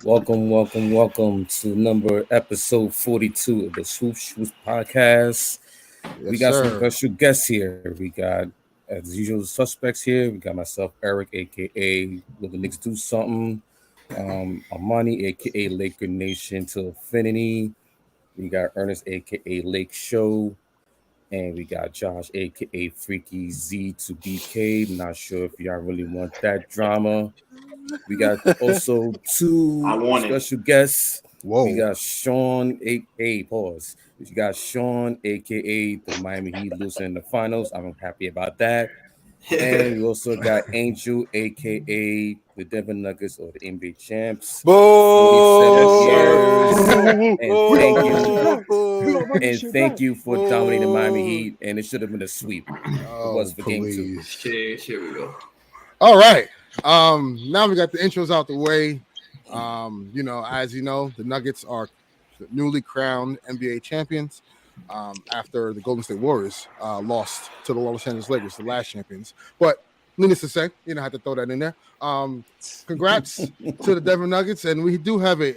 Welcome to episode 42 of the Swoop Shoots podcast. We Yes, got some sir. special guests here. We got, as usual, suspects here. We got myself, Eric, aka Will the Knicks Do Something? Armani, aka Laker Nation to Infinity. We got Ernest, aka Lake Show. And we got Josh, aka Freaky Z to BK. Not sure if y'all really want that drama. We got also I two want it. special guests. We Whoa. got Sean, pause. We got Sean, aka the Miami Heat, losing in the finals. I'm happy about that. And we also got Angel, aka the Denver Nuggets or the NBA champs. Yes, 47 sir. years. Boo! And thank you. Boo! Thank you for dominating Miami Heat. And it should have been a sweep. It was for game 2. Please. Here we go. All right. Now we got the intros out the way. As you know, the Nuggets are the newly crowned NBA champions after the Golden State Warriors lost to the Los Angeles Lakers, the last champions. But needless to say, I had to throw that in there. Congrats to the Denver Nuggets. And we do have a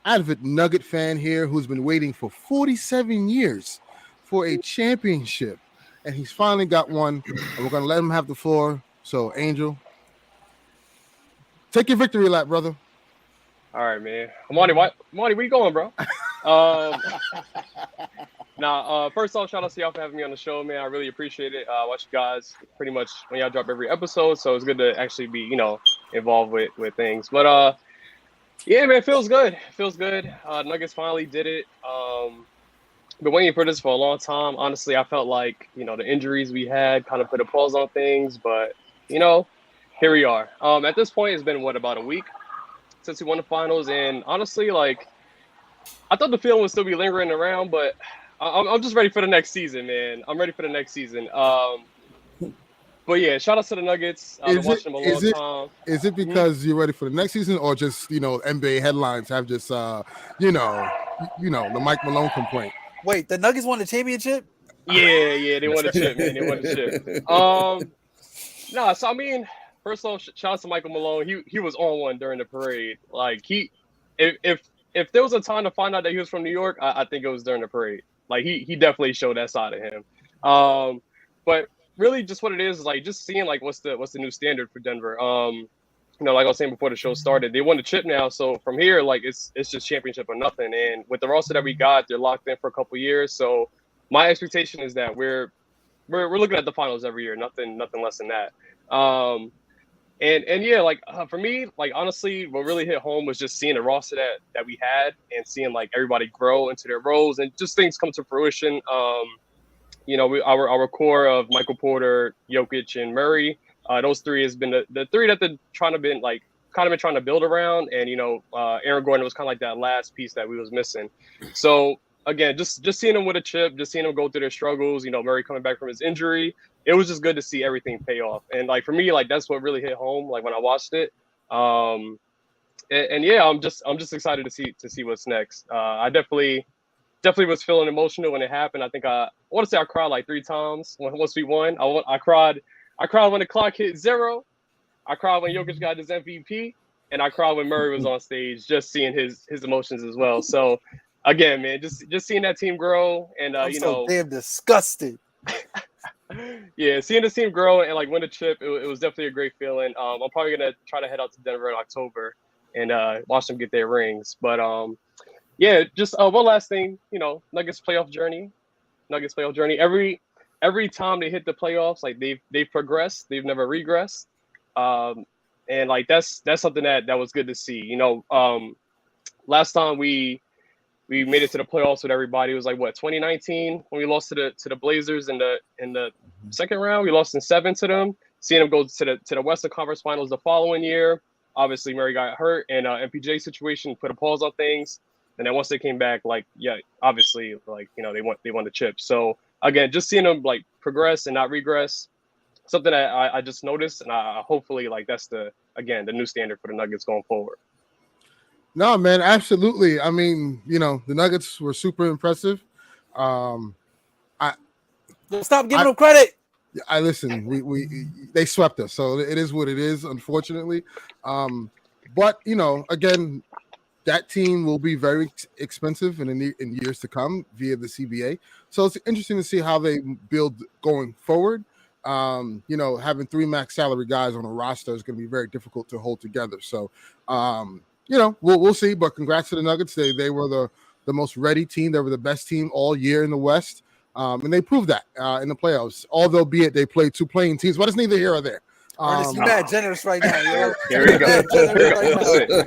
avid Nugget fan here who's been waiting for 47 years for a championship. And he's finally got one. And we're going to let him have the floor. So, Angel, take your victory lap, brother. All right, man. Monty, where you going, bro? First off, shout out to y'all for having me on the show, man. I really appreciate it. I watch you guys pretty much when y'all drop every episode, so it's good to actually be, involved with things. But yeah, man, it feels good. Nuggets finally did it. Been waiting for this for a long time. Honestly, I felt like, the injuries we had kind of put a pause on things, but here we are. At this point, it's been about a week since we won the finals, and honestly, I thought the feeling would still be lingering around, but I'm just ready for the next season, man. I'm ready for the next season. But yeah, shout out to the Nuggets. I've been watching them a long time. Is it because you're ready for the next season, or just NBA headlines have just the Mike Malone complaint? Wait, the Nuggets won the championship? Yeah, they won the chip, man. They won the chip. So I mean, first off, shout out to Michael Malone. He was on one during the parade. If there was a time to find out that he was from New York, I think it was during the parade. He definitely showed that side of him. But really, just what it is just seeing what's the new standard for Denver. Like I was saying before the show started, they won the chip now. So from here, it's just championship or nothing. And with the roster that we got, they're locked in for a couple years. So my expectation is that we're looking at the finals every year. Nothing less than that. And yeah, for me, honestly, what really hit home was just seeing the roster that we had and seeing everybody grow into their roles and just things come to fruition. Our core of Michael Porter, Jokic, and Murray. Those three has been the three that they're trying to build around, and Aaron Gordon was kind of like that last piece that we was missing. So again, just seeing them with a chip, just seeing them go through their struggles. Murray coming back from his injury, it was just good to see everything pay off. And for me, that's what really hit home. When I watched it, and yeah, I'm just excited to see what's next. I definitely was feeling emotional when it happened. I think I want to say I cried 3 times once we won. I cried when the clock hit 0. I cried when Jokic got his MVP, and I cried when Murray was on stage, just seeing his emotions as well. So again, man, just seeing that team grow, and I'm so damn disgusted. Yeah, seeing this team grow and win a chip, it was definitely a great feeling. I'm probably gonna try to head out to Denver in October and watch them get their rings. But yeah, just one last thing, Nuggets playoff journey. Every time they hit the playoffs, they've progressed. They've never regressed. And that's something that was good to see. Last time we made it to the playoffs with everybody, it was 2019 when we lost to the Blazers in the second round. We lost in 7 to them. Seeing them go to the Western Conference Finals the following year. Obviously, Murray got hurt, and MPJ situation put a pause on things. And then once they came back, obviously, they won the chip. So again, just seeing them progress and not regress, something that I just noticed, and I hopefully that's the new standard for the Nuggets going forward. No, man, absolutely. I mean, the Nuggets were super impressive. Stop giving them credit. I listen. They swept us, so it is what it is. Unfortunately, but again, that team will be very expensive in years to come via the CBA. So it's interesting to see how they build going forward. Having 3 max salary guys on a roster is going to be very difficult to hold together. So, we'll see. But congrats to the Nuggets. They were the most ready team. They were the best team all year in the West. And they proved that in the playoffs. Although, be it they played 2 playing teams, but it's neither here or there. Ernest, you mad generous right now, yo. Here we go.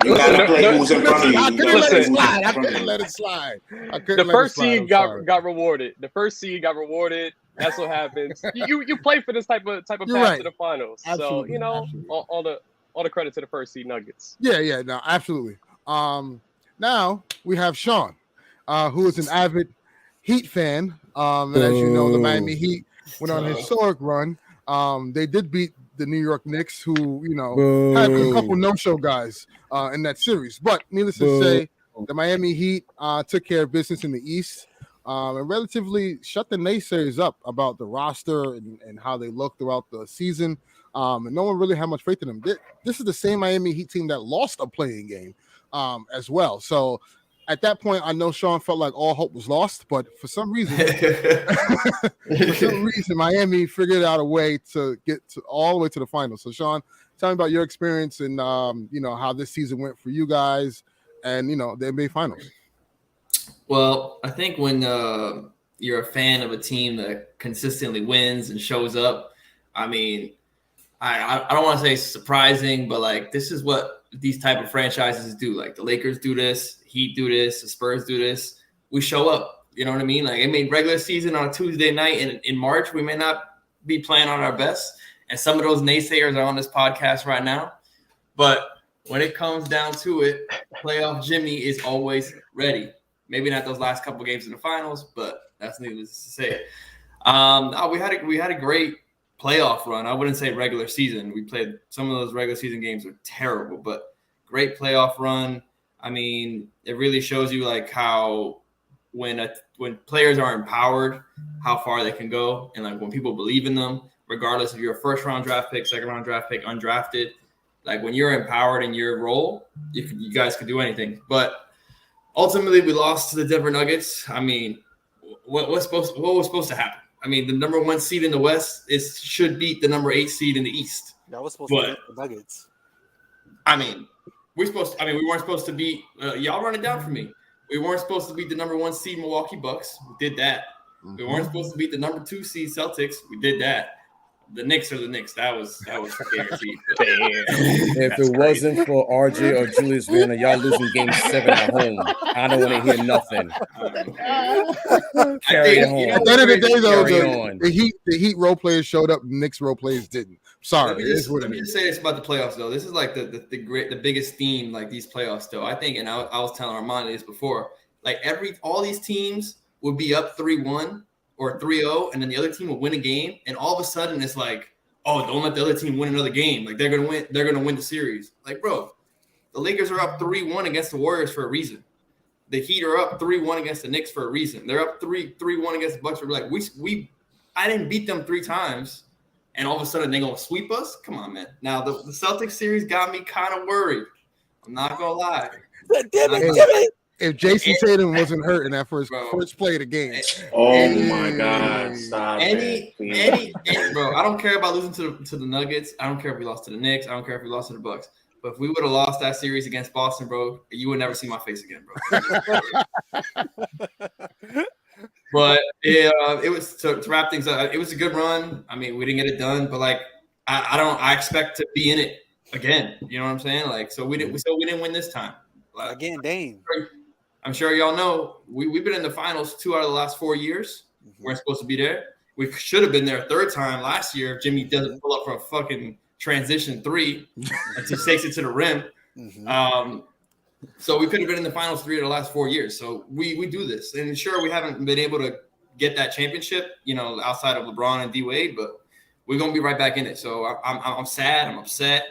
You gotta play who's in front of you. I You couldn't gotta let it play who's slide. in I front of couldn't you. let it slide. The first seed got rewarded. The first seed got rewarded. That's what happens. You play for this type of path right. to the finals. Absolutely. So all the credit to the first seed Nuggets. Yeah, no, absolutely. Now we have Sean, who is an avid Heat fan. And as you know, the Miami Heat went on a historic run. They did beat the New York Knicks, who had a couple no-show guys in that series. But needless to say, the Miami Heat took care of business in the East and relatively shut the naysayers up about the roster and how they look throughout the season. And no one really had much faith in them. This is the same Miami Heat team that lost a playing game as well. So at that point, I know Sean felt like all hope was lost, but for some reason, Miami figured out a way to get all the way to the finals. So, Sean, tell me about your experience and how this season went for you guys, and the NBA Finals. Well, I think when you're a fan of a team that consistently wins and shows up, I mean, I don't want to say surprising, but like this is what these type of franchises do. Like the Lakers do this, Heat do this, the Spurs do this. We show up, you know what I mean? Like, I mean, regular season on a Tuesday night in March, we may not be playing on our best. And some of those naysayers are on this podcast right now. But when it comes down to it, playoff Jimmy is always ready. Maybe not those last couple games in the finals, but that's needless to say. We had a great playoff run. I wouldn't say regular season. We played some of those regular season games were terrible, but great playoff run. I mean, it really shows you like how when players are empowered, how far they can go, and like when people believe in them, regardless if you're a first round draft pick, second round draft pick, undrafted, like when you're empowered in your role, you guys can do anything. But ultimately, we lost to the Denver Nuggets. I mean, what was supposed to happen? I mean, the number 1 seed in the West should beat the number 8 seed in the East. That was supposed to beat the Nuggets. I mean, we weren't supposed to beat. Y'all run it down for me. We weren't supposed to beat the number 1 seed Milwaukee Bucks. We did that. We weren't supposed to beat the number 2 seed Celtics. We did that. The Knicks are the Knicks. That was guaranteed. If it wasn't for RJ or Julius Randle, y'all losing game 7 at home. I don't want to hear nothing. Carry on. At the end of the day, though, the Heat role players showed up. The Knicks role players didn't. Sorry. Let me just say this about the playoffs, though. This is like the biggest theme, like these playoffs, though. I think, and I was telling Armand this before, like all these teams would be up 3-1 or 3-0, and then the other team will win a game, and all of a sudden it's like, oh, don't let the other team win another game. Like they're gonna win the series. Like, bro, the Lakers are up 3-1 against the Warriors for a reason. The Heat are up 3-1 against the Knicks for a reason. They're up 3-1 against the Bucks. We're like, I didn't beat them 3 times, and all of a sudden they're gonna sweep us. Come on, man. Now the Celtics series got me kind of worried. I'm not gonna lie. Damn it. If Jason Tatum wasn't hurt in that first play of the game. Oh my God. Stop Bro, I don't care about losing to the Nuggets. I don't care if we lost to the Knicks. I don't care if we lost to the Bucks. But if we would have lost that series against Boston, bro, you would never see my face again, bro. But it was to wrap things up. It was a good run. I mean, we didn't get it done, but like I expect to be in it again. You know what I'm saying? Like, so we didn't win this time. Like, again, Dame. I'm sure y'all know we've been in the finals 2 out of the last 4 years. We're supposed to be there. We should have been there a third time last year if Jimmy doesn't pull up for a fucking transition 3 and just takes it to the rim. So we could have been in the finals 3 of the last 4 years. So we do this. And sure, we haven't been able to get that championship, outside of LeBron and D Wade, but we're going to be right back in it. So I'm sad. I'm upset.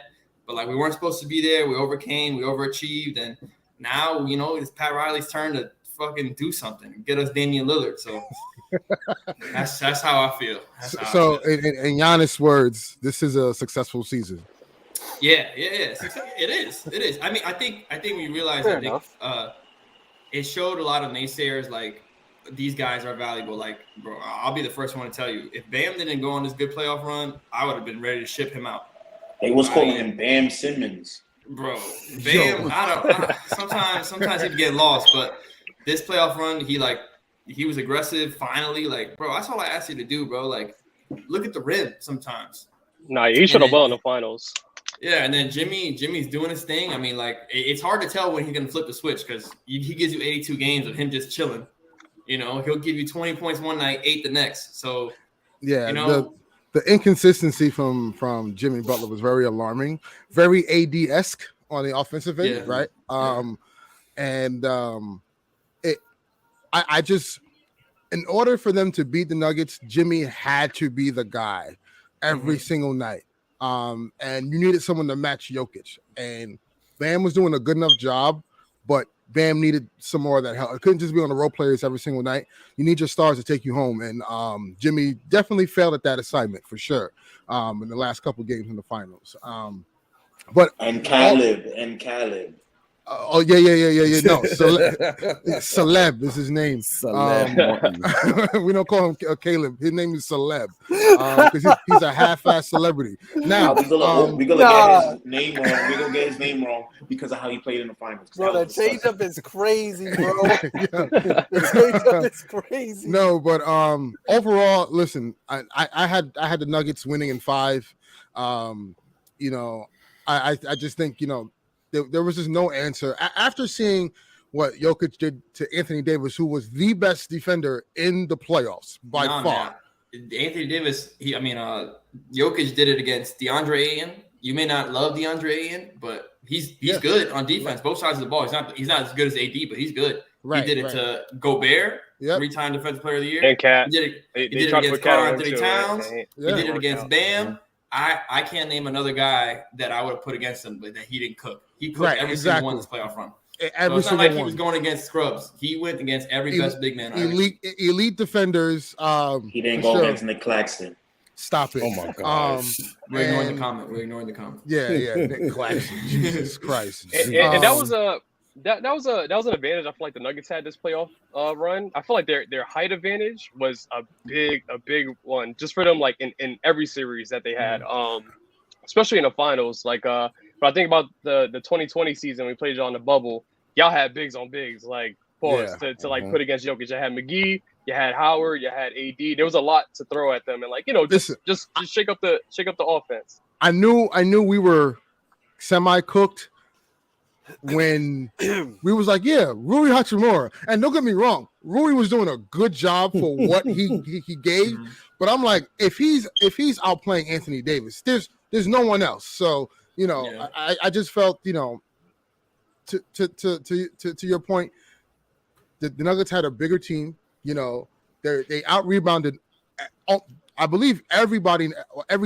But like we weren't supposed to be there. We overcame. We overachieved. And now, it's Pat Riley's turn to fucking do something and get us Damian Lillard. So that's how I feel. In Giannis' words, this is a successful season. Yeah. It is. I mean, I think we realize Fair that enough. it showed a lot of naysayers like these guys are valuable. Like, bro, I'll be the first one to tell you, if Bam didn't go on this good playoff run, I would have been ready to ship him out. They was calling him Bam Simmons. Bro, Bam, sometimes he'd get lost, but this playoff run, he was aggressive finally. Like, bro, that's all I asked you to do, bro. Like, look at the rim sometimes. Nah, he should have won in the finals. Yeah, and then Jimmy's doing his thing. I mean, like, it's hard to tell when he's gonna flip the switch because he gives you 82 games of him just chilling. You know, he'll give you 20 points one night, 8 the next. So yeah, you know, the inconsistency from Jimmy Butler was very alarming, very AD-esque on the offensive end, right? I just, in order for them to beat the Nuggets, Jimmy had to be the guy every single night. And you needed someone to match Jokic. And Bam was doing a good enough job, but Bam needed some more of that help. It couldn't just be on the role players every single night. You need your stars to take you home. And Jimmy definitely failed at that assignment for sure in the last couple of games in the finals. And Caleb. Oh yeah. No, Celeb is his name. Celeb. We don't call him Caleb. His name is Celeb because he's a half-ass celebrity. Now we're gonna get his name wrong. We're gonna get his name wrong because of how he played in the finals. Bro, the change-up is crazy, bro. The change-up is crazy. No, but overall, listen, I had the Nuggets winning in 5. You know, I just think, you know, there was just no answer. After seeing what Jokic did to Anthony Davis, who was the best defender in the playoffs by far. Man. Anthony Davis, Jokic did it against DeAndre Ayton. You may not love DeAndre Ayton, but he's good on defense, both sides of the ball. He's not as good as AD, but he's good. He did it to Gobert, 3-time Defensive Player of the Year. And Cat. He did it against Karl Anthony Towns. He did it against Bam. I can't name another guy that I would have put against him, but that he didn't cook. He cooked every single one this playoff run. So it's not like he was going against scrubs. He went against every best big man. Elite defenders. He didn't go against Nick Claxton. Stop it. Oh my God. We're ignoring the comment. Yeah, Nick Claxton. Jesus Christ. And that was an advantage I feel like the Nuggets had this playoff run. I feel like their height advantage was a big one just for them, like in every series that they had, especially in the finals. Like but I think about the 2020 season we played on the bubble. Y'all had bigs on bigs, like to like put against Jokic. You had McGee, you had Howard, you had AD. There was a lot to throw at them, and like, you know, just shake up the offense. I knew we were semi-cooked when we was like, Rui Hachimura. And don't get me wrong, Rui was doing a good job for what he gave. But I'm like, if he's outplaying Anthony Davis, there's no one else. So, you know, I just felt, you know, to your point, the Nuggets had a bigger team. You know, they out rebounded. I believe every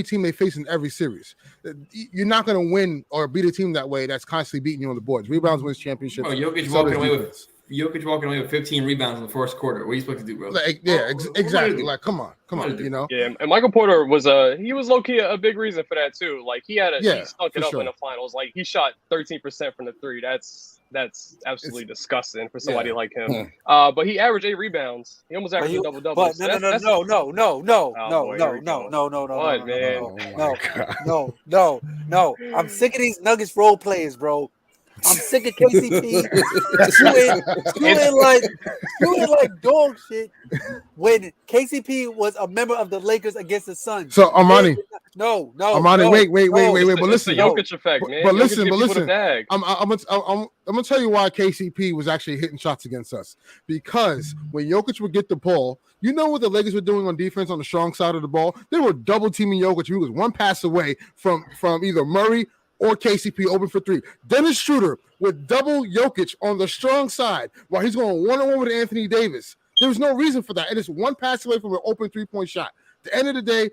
team they face in every series. You're not going to win or beat a team that way that's constantly beating you on the boards. Rebounds wins championships. Bro, Jokic walking away with 15 rebounds in the first quarter. What are you supposed to do, bro? Like, exactly. Like, come on, you know. Yeah, and Michael Porter was low key a big reason for that too. Like he stunk it up in the finals. Like he shot 13% from the three. That's absolutely disgusting for somebody like him. But he averaged 8 rebounds. He almost averaged a double-double. But no. I'm sick of these Nuggets role players, bro. I'm sick of KCP doing like dog shit when KCP was a member of the Lakers against the Suns. So Armani, wait. But listen, the Jokic effect, man. But listen. I'm gonna tell you why KCP was actually hitting shots against us, because when Jokic would get the ball, you know what the Lakers were doing on defense on the strong side of the ball? They were double teaming Jokic. He was one pass away from either Murray or KCP open for 3. Dennis Schroeder would double Jokic on the strong side while he's going one-on-one with Anthony Davis. There was no reason for that. And it's one pass away from an open 3-point shot. At the end of the day,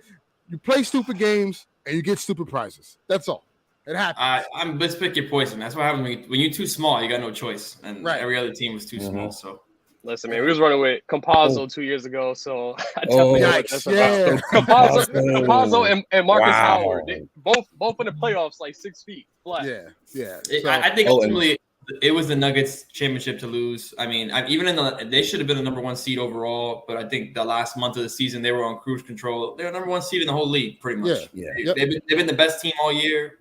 you play stupid games and you get stupid prizes. That's all. It happens. Let's pick your poison. That's what happens when you're too small. You got no choice. And every other team was too small. So Listen, man, we was running with Compazzo 2 years ago, so I definitely know what that's about. Compazzo and Marcus Howard, they both in the playoffs, like 6 feet flat. Yeah. I think ultimately it was the Nuggets championship to lose. I mean, they should have been the number 1 seed overall, but I think the last month of the season they were on cruise control. They're number 1 seed in the whole league, pretty much. Yeah. They've been the best team all year.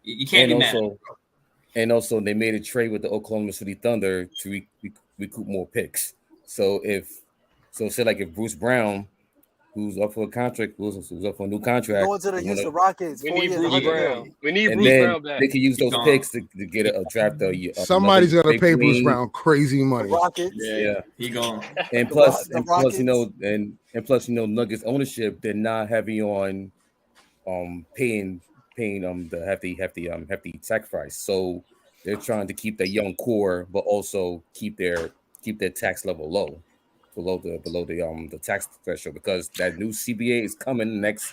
You can't be mad. And also, they made a trade with the Oklahoma City Thunder to recoup more picks. So say like if Bruce Brown, who's up for a contract, who's up for a new contract, going to the Houston Rockets. We need Bruce Brown. We need and Bruce then Brown back. they can use those picks to get a draft. Somebody's gonna pay Bruce Brown crazy money. Rockets. Yeah, he gone. And plus, Nuggets ownership, they're not heavy on paying the hefty sacrifice. So they're trying to keep the young core, but also keep their tax level low, below the tax threshold, because that new CBA is coming next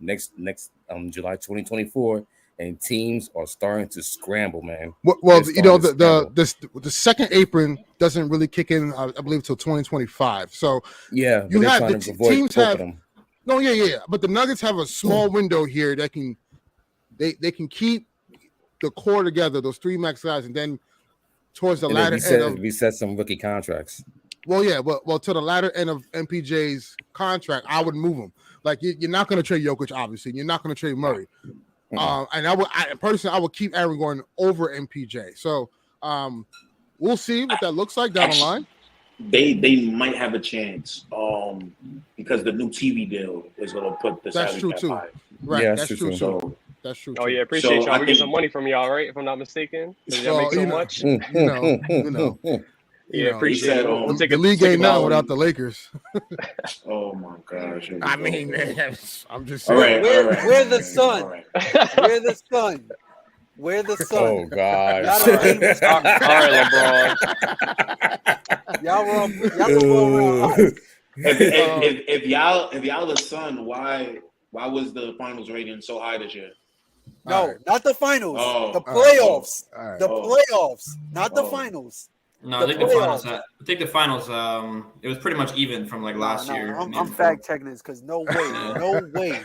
July 2024, and teams are starting to scramble, man. Well, the second apron doesn't really kick in, I believe, till 2025. So yeah, you have the teams have them. No, yeah, but the Nuggets have a small window here that can they can keep the core together, those 3 max guys, and then towards the latter end reset some rookie contracts. Well, yeah, well, to the latter end of MPJ's contract, I would move him. Like you're not going to trade Jokic, obviously. You're not going to trade Murray. And I would keep Aaron Gordon over MPJ. So we'll see what that looks like down the line. They might have a chance because the new TV deal is going to put the that's true too. High. Right, yeah, that's true too. So, that's true. Oh yeah, appreciate y'all. We get some money from y'all, right? If I'm not mistaken, y'all make so much. You know. Yeah, appreciate it. We'll the league ain't nothing without the Lakers. Oh my gosh! I mean, man, I'm just saying. All right. We're the Sun. We're the Sun. We're the Sun. Oh God! All right, LeBron. Y'all were If y'all the Sun, why was the finals rating so high this year? No, not the finals. The playoffs. The playoffs, not the finals. No, I think the finals. It was pretty much even from like last year. I'm fact checking this because no way.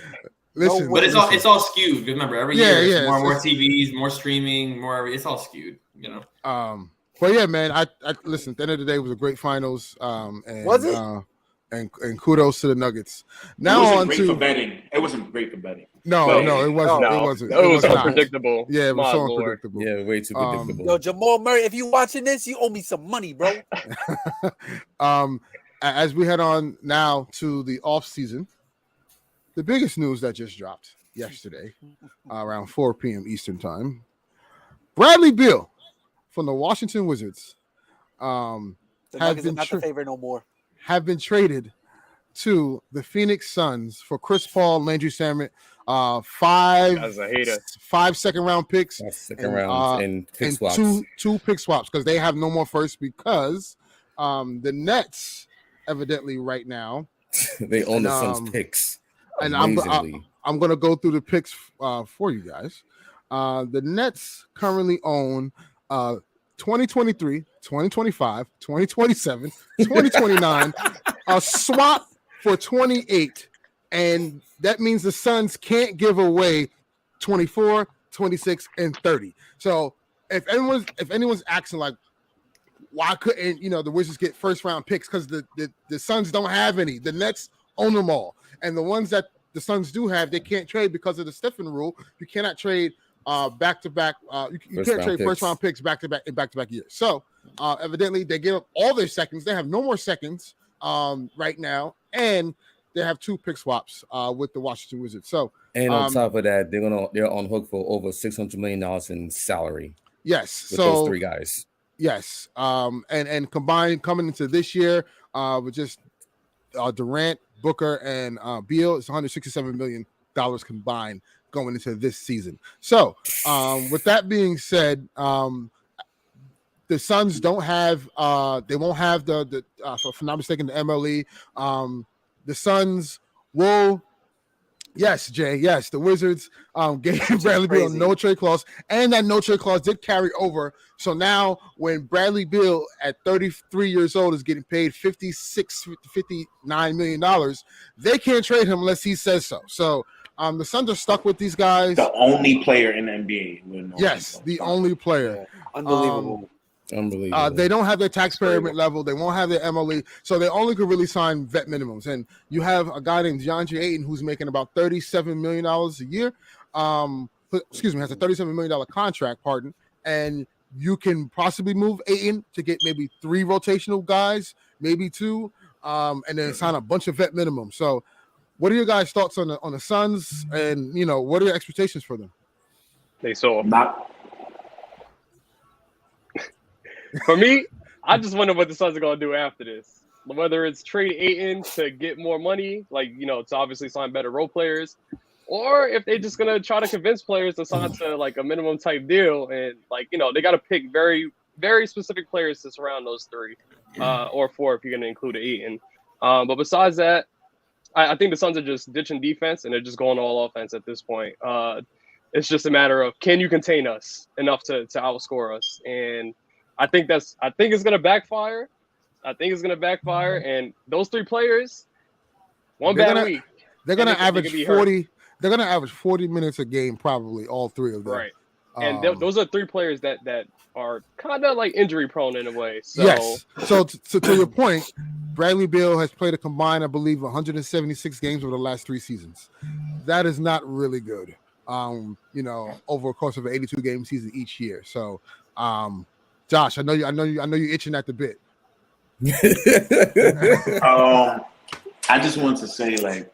Listen, but it's all skewed. Remember, every year it's more TVs, more streaming, more. It's all skewed, you know. But yeah, man, I listen. At the end of the day, it was a great finals. And was it? And kudos to the Nuggets. Now it wasn't great for betting. It wasn't great for betting. No, it wasn't. No, it wasn't. It was unpredictable. Yeah, it was so unpredictable. Yeah, way too predictable. Yo, Jamal Murray, if you watching this, you owe me some money, bro. As we head on now to the offseason, the biggest news that just dropped yesterday around 4 p.m. Eastern time, Bradley Beal from the Washington Wizards the Nuggets are not the favorite no more. Have been traded to the Phoenix Suns for Chris Paul, Landry Shamet, 5 second-round picks, and pick swaps. two pick swaps because they have no more first because the Nets evidently right now they own the Suns picks. And I'm going to go through the picks for you guys. The Nets currently own 2023, 2025, 2027, 2029, a swap for 28. And that means the Suns can't give away 24, 26, and 30. So if anyone's asking like, why couldn't the Wizards get first round picks? Because the Suns don't have any. The Nets own them all. And the ones that the Suns do have, they can't trade because of the Stephen rule. You cannot trade back-to-back. You can't trade first-round picks back-to-back in back-to-back years. So evidently, they give up all their seconds. They have no more seconds right now, and they have 2 pick swaps with the Washington Wizards. So, and on top of that, they're on hook for over $600 million in salary. Yes, with those 3 guys. Yes, and combined coming into this year with just Durant, Booker, and Beal, it's $167 million combined going into this season. So, with that being said, the Suns don't have they won't have the if I'm not mistaken, the MLE. The Suns will Yes, Jay. Yes, the Wizards gave Bradley Beal a crazy. no trade clause, and that no trade clause did carry over. So now, when Bradley Beal at 33 years old is getting paid $59 million, they can't trade him unless he says so. So the Suns are stuck with these guys. The only player in the NBA. With no Yes, the only player. Unbelievable. Unbelievable. They don't have their tax payment level. They won't have their MLE, so they only could really sign vet minimums. And you have a guy named DeAndre Ayton who's making about $37 million a year. Has a $37 million contract, and you can possibly move Ayton to get maybe 3 rotational guys, maybe 2, and then sign a bunch of vet minimums. So what are your guys' thoughts on the Suns, and what are your expectations for them? They saw. Not For me, I just wonder what the Suns are going to do after this. Whether it's trade Ayton to get more money, to obviously sign better role players, or if they're just going to try to convince players to sign to like a minimum type deal. And they got to pick very, very specific players to surround those 3 or 4 if you're going to include Ayton. But besides that, I think the Suns are just ditching defense and they're just going all offense at this point. It's just a matter of, can you contain us enough to outscore us? And I think it's going to backfire. And those 3 players, one bad week. They're going to average 40. They're going to average 40 minutes a game, probably all 3 of them. Right. And those are 3 players that are kind of like injury prone in a way. So, yes. So to your point, Bradley Beal has played a combined, I believe, 176 games over the last 3 seasons. That is not really good. Over a course of an 82 game season each year. So, Josh, I know you're itching at the bit. I just want to say,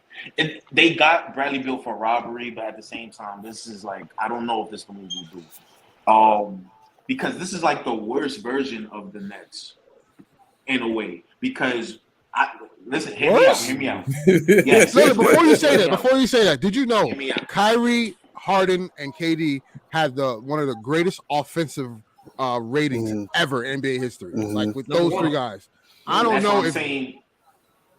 they got Bradley Beal for robbery, but at the same time, this is I don't know if this the move will do. Because this is the worst version of the Nets, in a way. Because hear me out. Yes. No, before you say that, did you know Kyrie, Harden, and KD had one of the greatest offensive ratings ever in NBA history? With those 3 guys. I don't know if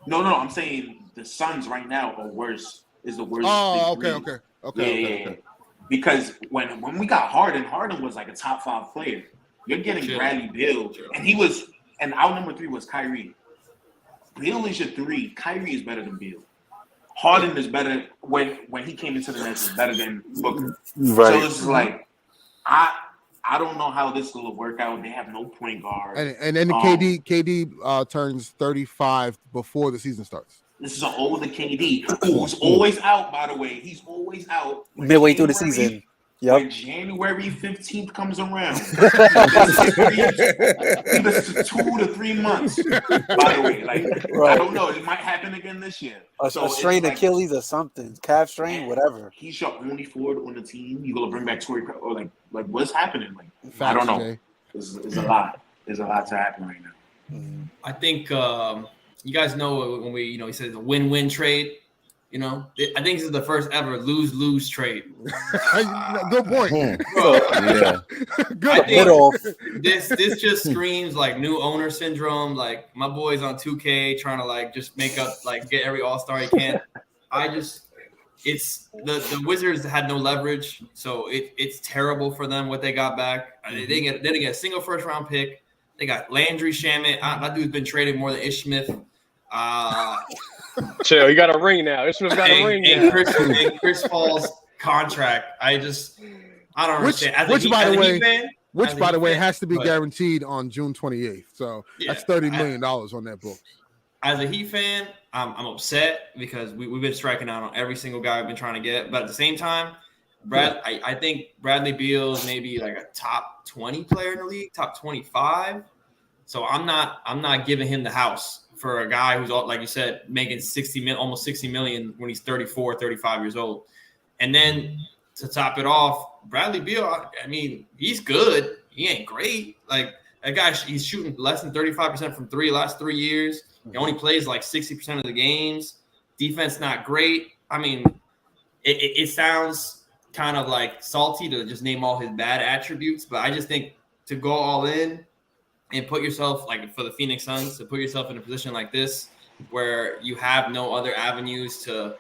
I'm saying the Suns right now are worse. Is the worst. Oh, okay. Because when we got Harden was a top 5 player. You're getting Bradley Beal, and our number 3 was Kyrie. Beal is your 3. Kyrie is better than Beal. Harden is better when he came into the Nets is better than Booker. Right. So it's I don't know how this will work out. They have no point guard. And then KD turns 35 before the season starts. This is an older KD who's always out, by the way. He's always out. Midway through the season. Yep. When January 15th comes around, he misses 2 to 3 months, by the way. I don't know. It might happen again this year. A strained Achilles or something. Calf strain, whatever. He's your only forward on the team. You're going to bring back Torrey, or what's happening? I don't know. It's a lot. There's a lot to happen right now. I think you guys know when he said it's a win-win trade. I think this is the first ever lose-lose trade. Good point. Yeah. Good. This just screams new owner syndrome. My boys on 2K trying to just make up, get every all-star he can. It's the Wizards had no leverage, so it's terrible for them what they got back. They didn't get a single first-round pick. They got Landry Shamet. That dude's been traded more than Ish Smith. Chill, you got a ring now. Ishmael's got a ring now. Chris Paul's contract. I don't understand. Which by the way has to be guaranteed on June 28th. So that's $30 million on that book. As a Heat fan, I'm upset because we've been striking out on every single guy we've been trying to get. But at the same time, I think Bradley Beal is maybe a top 20 player in the league, top 25. So I'm not giving him the house for a guy who's, like you said, making almost $60 million when he's 34, 35 years old. And then to top it off, Bradley Beal, he's good. He ain't great. That guy, he's shooting less than 35% from 3 last 3 years. He only plays 60% of the games. Defense not great. It sounds kind of salty to just name all his bad attributes, but I just think to go all in and put yourself, for the Phoenix Suns, to put yourself in a position like this where you have no other avenues to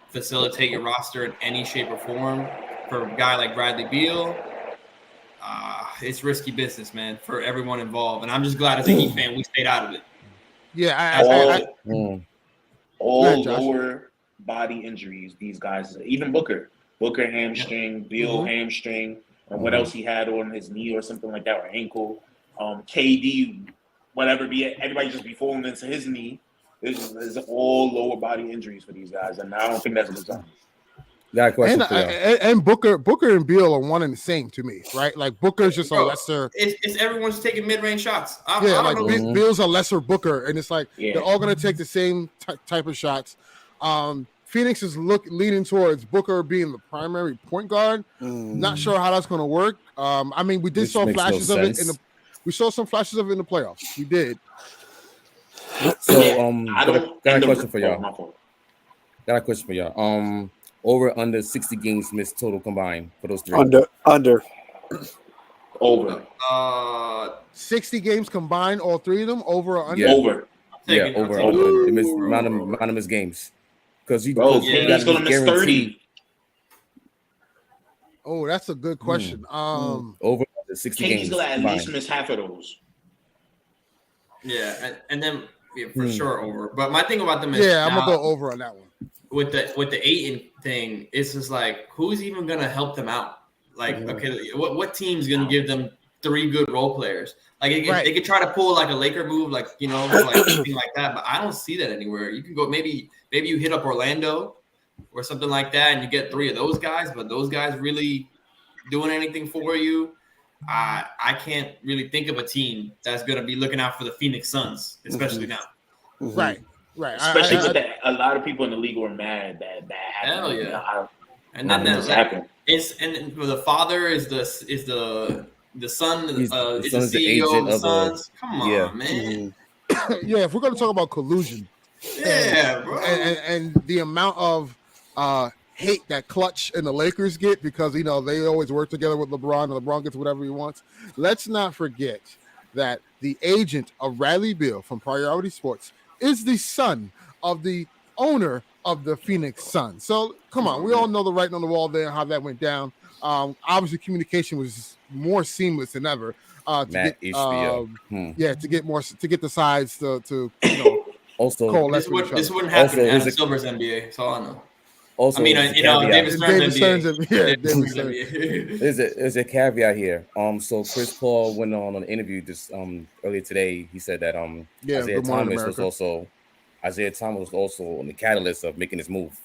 facilitate your roster in any shape or form for a guy like Bradley Beal, it's risky business, man, for everyone involved. And I'm just glad as a Heat fan we stayed out of it. Yeah, all ahead, Josh. lower body injuries. These guys, even Booker hamstring, Beal hamstring, and what else he had on his knee or something like that, or ankle. KD, whatever. Everybody just be falling into his knee. This is all lower body injuries for these guys, and I don't think that's a good sign. Got a question for you. And Booker and Beal are one and the same to me, right? Like Booker's just a lesser. It's everyone's taking mid-range shots. Beal's a lesser Booker, and it's like they're all going to take the same type of shots. Phoenix is leaning towards Booker being the primary point guard. Not sure how that's going to work. I mean, we saw flashes of it we saw some flashes of it in the playoffs. We did. So got a question for y'all. Over under 60 games missed total combined for those three. Under. Over. 60 games combined, all three of them, over or under? Yeah. Over. Over. They missed amount of missed games. Because he's going to miss 30. Oh, that's a good question. Over 60 games. He's going to at least miss half of those. Yeah, and then for sure over. But my thing about them is I'm gonna go over on that one. With the Ayton thing, it's just like who's even gonna help them out? Like, okay, what team's gonna give them 3 good role players? Like they could try to pull like a Laker move, like like something like that, but I don't see that anywhere. You can go maybe you hit up Orlando or something like that, and you get 3 of those guys, but those guys really doing anything for you? I can't really think of a team that's going to be looking out for the Phoenix Suns, especially now. Right. Especially with a lot of people in the league were mad that happened. Hell yeah. And then that happened. And the father is the son is the CEO of the Suns. Come on, man. Yeah, if we're going to talk about collusion, bro, and the amount of hate that Clutch and the Lakers get because they always work together with LeBron and LeBron gets whatever he wants. Let's not forget that the agent of Bradley Beal from Priority Sports is the son of the owner of the Phoenix Suns. So come on, we all know the writing on the wall there and how that went down. Obviously communication was more seamless than ever. To get the sides to also coalesce. This wouldn't happen in Adam Silver's NBA. That's all I know. Also, David Stern's NBA. There's a caveat here. So Chris Paul went on an interview this earlier today. He said that Isaiah Thomas was also the catalyst of making this move.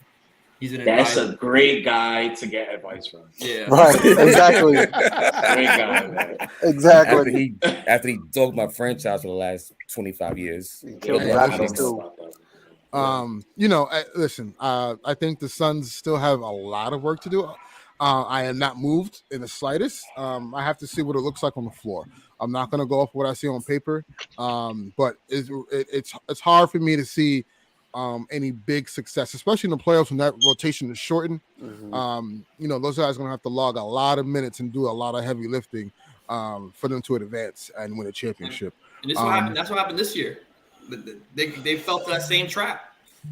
That's a great guy to get advice from. Yeah, right. Exactly. Great guy, man. Exactly. After he dogged my franchise for the last 25 years. Listen, I think the Suns still have a lot of work to do. I am not moved in the slightest. I have to see what it looks like on the floor. I'm not going to go off what I see on paper, but it's hard for me to see any big success, especially in the playoffs when that rotation is shortened. Those guys are going to have to log a lot of minutes and do a lot of heavy lifting for them to advance and win a championship. And this that's what happened this year. They fell for that same trap.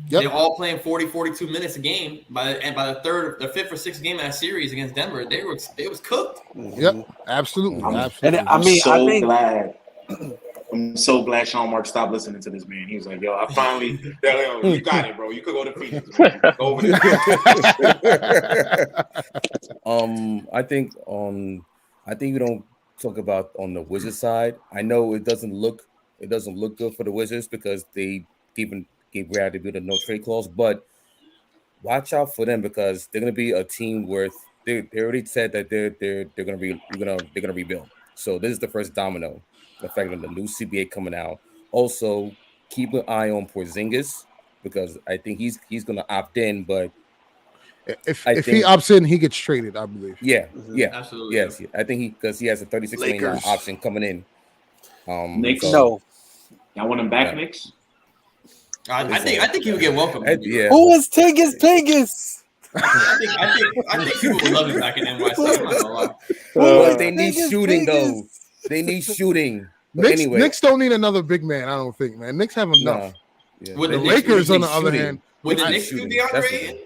Yep. They're all playing 40, 42 minutes a game. By the fifth or sixth game of that series against Denver, they was cooked. Yep, absolutely. I'm so glad Sean Mark stopped listening to this man. He was like, "Yo, I finally, you got it, bro. You could go to Phoenix. Go over there." I think we don't talk about on the Wizards side. I know it doesn't look good for the Wizards because they gave Bradley Beal the no trade clause, but watch out for them because they're gonna be a team worth. They already said that they're gonna rebuild. So this is the first domino. The fact that the new CBA coming out. Also, keep an eye on Porzingis because I think he's gonna opt in, but if he opts in, he gets traded, I believe. Yeah, absolutely. Yes, I think because he has a $36 million option coming in. Knicks? No. Y'all want him back, Knicks? I think he would get welcome. Yeah. Who is Tigges? I think people would love him back in NYC. I'm not gonna lie. But they need shooting though. They need shooting. Knicks don't need another big man. I don't think, man. Knicks have enough. Yeah. With the Lakers, on the other hand, would the Knicks do DeAndre Ayton?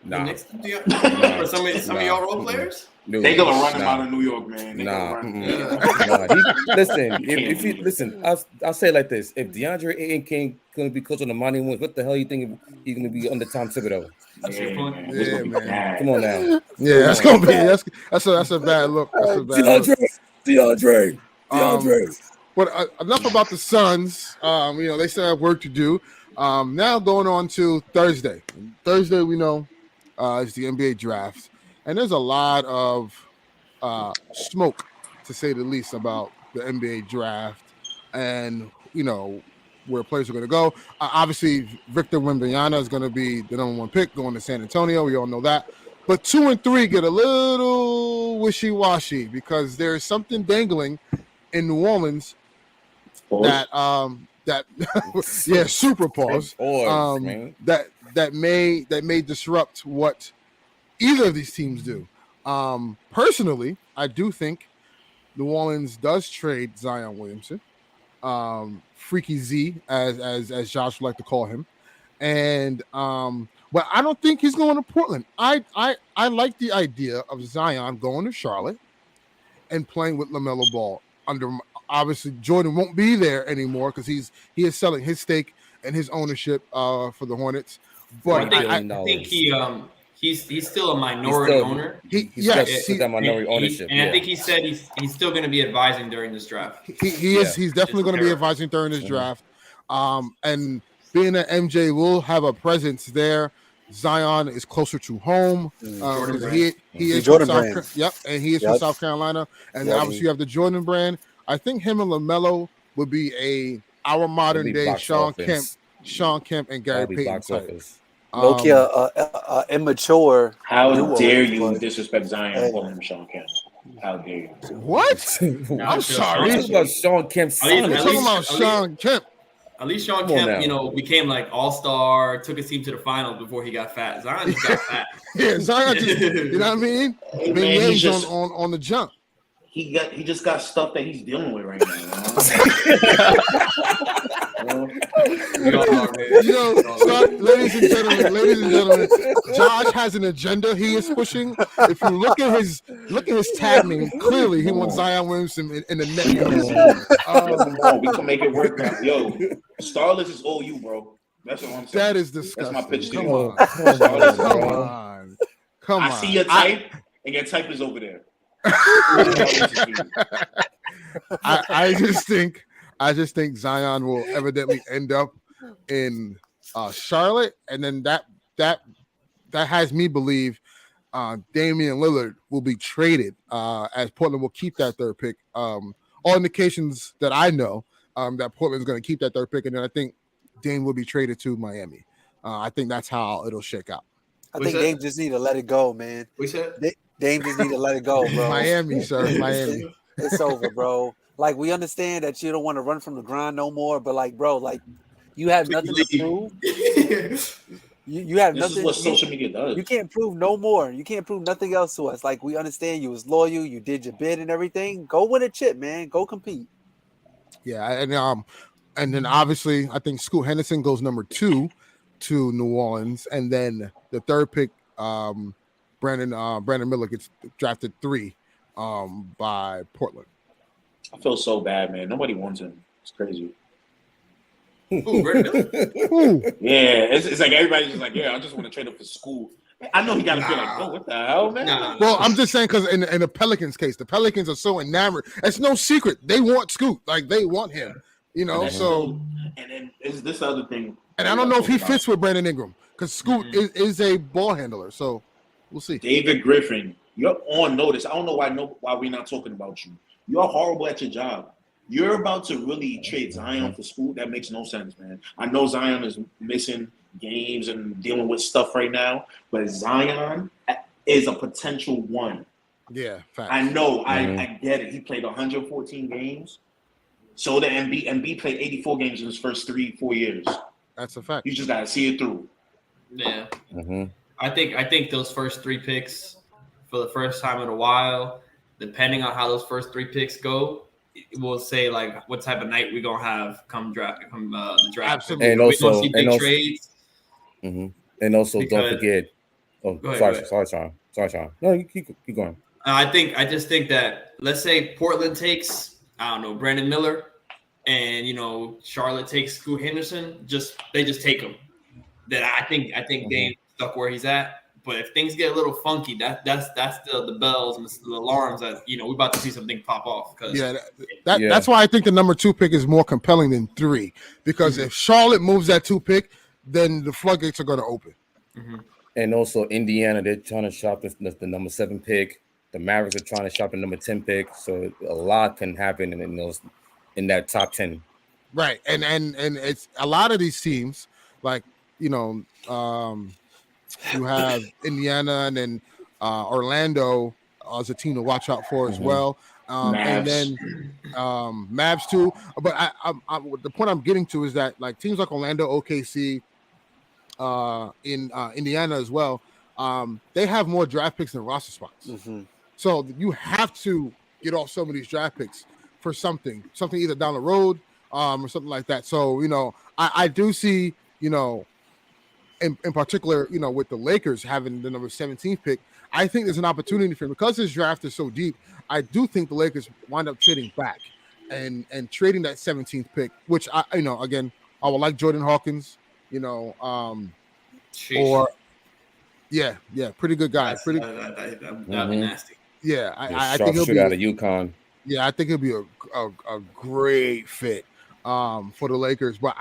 The Nah. Knicks do y'all- Nah. for some of y'all role players? No, They gonna run him nah. out of New York, man. They Nah, gonna run. listen. He can't If you do it. listen, I'll say it like this: if DeAndre Ayton couldn't be coach on the Mighty Ones, what the hell you think he's gonna be under Tom Thibodeau? That's your point. Man. This gonna be man. bad. Come on now, Yeah, that's gonna be that's a bad look. That's a bad look. DeAndre. But enough about the Suns. They still have work to do. Now going on to Thursday. Thursday, we know, is the NBA draft, and there's a lot of smoke, to say the least, about the NBA draft, and where players are going to go. Obviously, Victor Wembanyama is going to be the number one pick going to San Antonio. We all know that. But 2 and 3 get a little wishy-washy because there's something dangling in New Orleans that super pause Man. that may disrupt what either of these teams do. Personally, I do think New Orleans does trade Zion Williamson, Freaky Z, as Josh would like to call him, and but I don't think he's going to Portland. I like the idea of Zion going to Charlotte and playing with LaMelo Ball. Obviously, Jordan won't be there anymore because he is selling his stake and his ownership for the Hornets. But I think he's still a minority owner. He's got minority ownership. And I think he said he's still going to be advising during this draft. He is. He's definitely going to be advising during this draft. And being that MJ will have a presence there, Zion is closer to home. He is from South Carolina, and obviously you have the Jordan brand. I think him and LaMelo would be our modern day Sean Kemp, and Gary Payton type. Low-key, immature. How dare you disrespect Zion and call him Sean Kemp? How dare you? What? I'm sorry. I'm talking about Sean Kemp. I'm talking about Sean Kemp. At least Sean Kemp, became like all-star, took his team to the finals before he got fat. Zion just got fat. Yeah, Zion just, you know what I mean? Hey, man, he's on the jump. He just got stuff that he's dealing with right now. Ladies and gentlemen, Josh has an agenda he is pushing. If you look at his tag name, clearly he wants Zion Williamson in the net. We can make it work now. Yo, Starless is all you, bro. That's what I'm saying. That is disgusting. That's my pitch to Come you. on. I see your type, and your type is over there. I just think Zion will evidently end up in Charlotte, and then that has me believe Damian Lillard will be traded as Portland will keep that third pick. All indications that I know that Portland's going to keep that third pick, and then I think Dame will be traded to Miami. I think that's how it'll shake out. I think Dame just need to let it go, man. Dame just need to let it go, bro. Miami, sir. Miami. It's over, bro. Like, we understand that you don't want to run from the grind no more, but like, bro, like, you have nothing to prove. You have this nothing. This is what social media does. You can't prove no more. You can't prove nothing else to us. Like, we understand you was loyal, you did your bid and everything. Go win a chip, man. Go compete. Yeah, and then obviously I think Scoot Henderson goes number 2 to New Orleans, and then the third pick, Brandon Miller gets drafted 3 by Portland. I feel so bad, man. Nobody wants him. It's crazy. Ooh, Brandon Miller? Yeah, it's like everybody's just like, I just want to trade him for school. I know he got to feel like, what the hell, man? Well, I'm just saying because in the Pelicans case, the Pelicans are so enamored. It's no secret. They want Scoot. Like, they want him. And then is this other thing. And I don't know if he fits with Brandon Ingram because Scoot is a ball handler. So we'll see. David Griffin, you're on notice. I don't know why we're not talking about you. You're horrible at your job. You're about to really trade Zion for Scoot. That makes no sense, man. I know Zion is missing games and dealing with stuff right now, but Zion is a potential one. Yeah, facts. I know. I get it. He played 114 games. So the Embiid played 84 games in his first 3-4 years. That's a fact. You just gotta see it through. Yeah. Mm-hmm. I think those first 3 picks for the first time in a while, depending on how those first 3 picks go, we'll say like what type of night we're gonna have come the draft. Absolutely. And also trades. Mm-hmm. And also don't forget Oh, Go ahead, sorry, go ahead. sorry, Sean. Sorry, Sean. No, you keep going. I just think that, let's say Portland takes, I don't know, Brandon Miller, and Charlotte takes Scoot Henderson. They just take him. Then I think Dame's stuck where he's at. But if things get a little funky, that's the bells and the alarms that we're about to see something pop off. That's why I think the number 2 pick is more compelling than 3, because if Charlotte moves that 2 pick, then the floodgates are going to open. Mm-hmm. And also Indiana, they're trying to shop the number 7 pick. The Mavericks are trying to shop the number 10 pick. So a lot can happen in that top 10. Right, and it's a lot of these teams, like you have Indiana and then Orlando as a team to watch out for as well, and then Mavs too. But the point I'm getting to is that like teams like Orlando, OKC, in Indiana as well, they have more draft picks than roster spots. Mm-hmm. So you have to get off some of these draft picks for something either down the road or something like that. So I do see in particular with the Lakers having the number 17th pick, I think there's an opportunity for him because his draft is so deep. I do think the Lakers wind up trading back and trading that 17th pick, which again I would like Jordan Hawkins, or pretty good guy. That'd be nasty. Yeah, I think he'll be out of UConn. Yeah, I think he'll be a great fit for the Lakers. But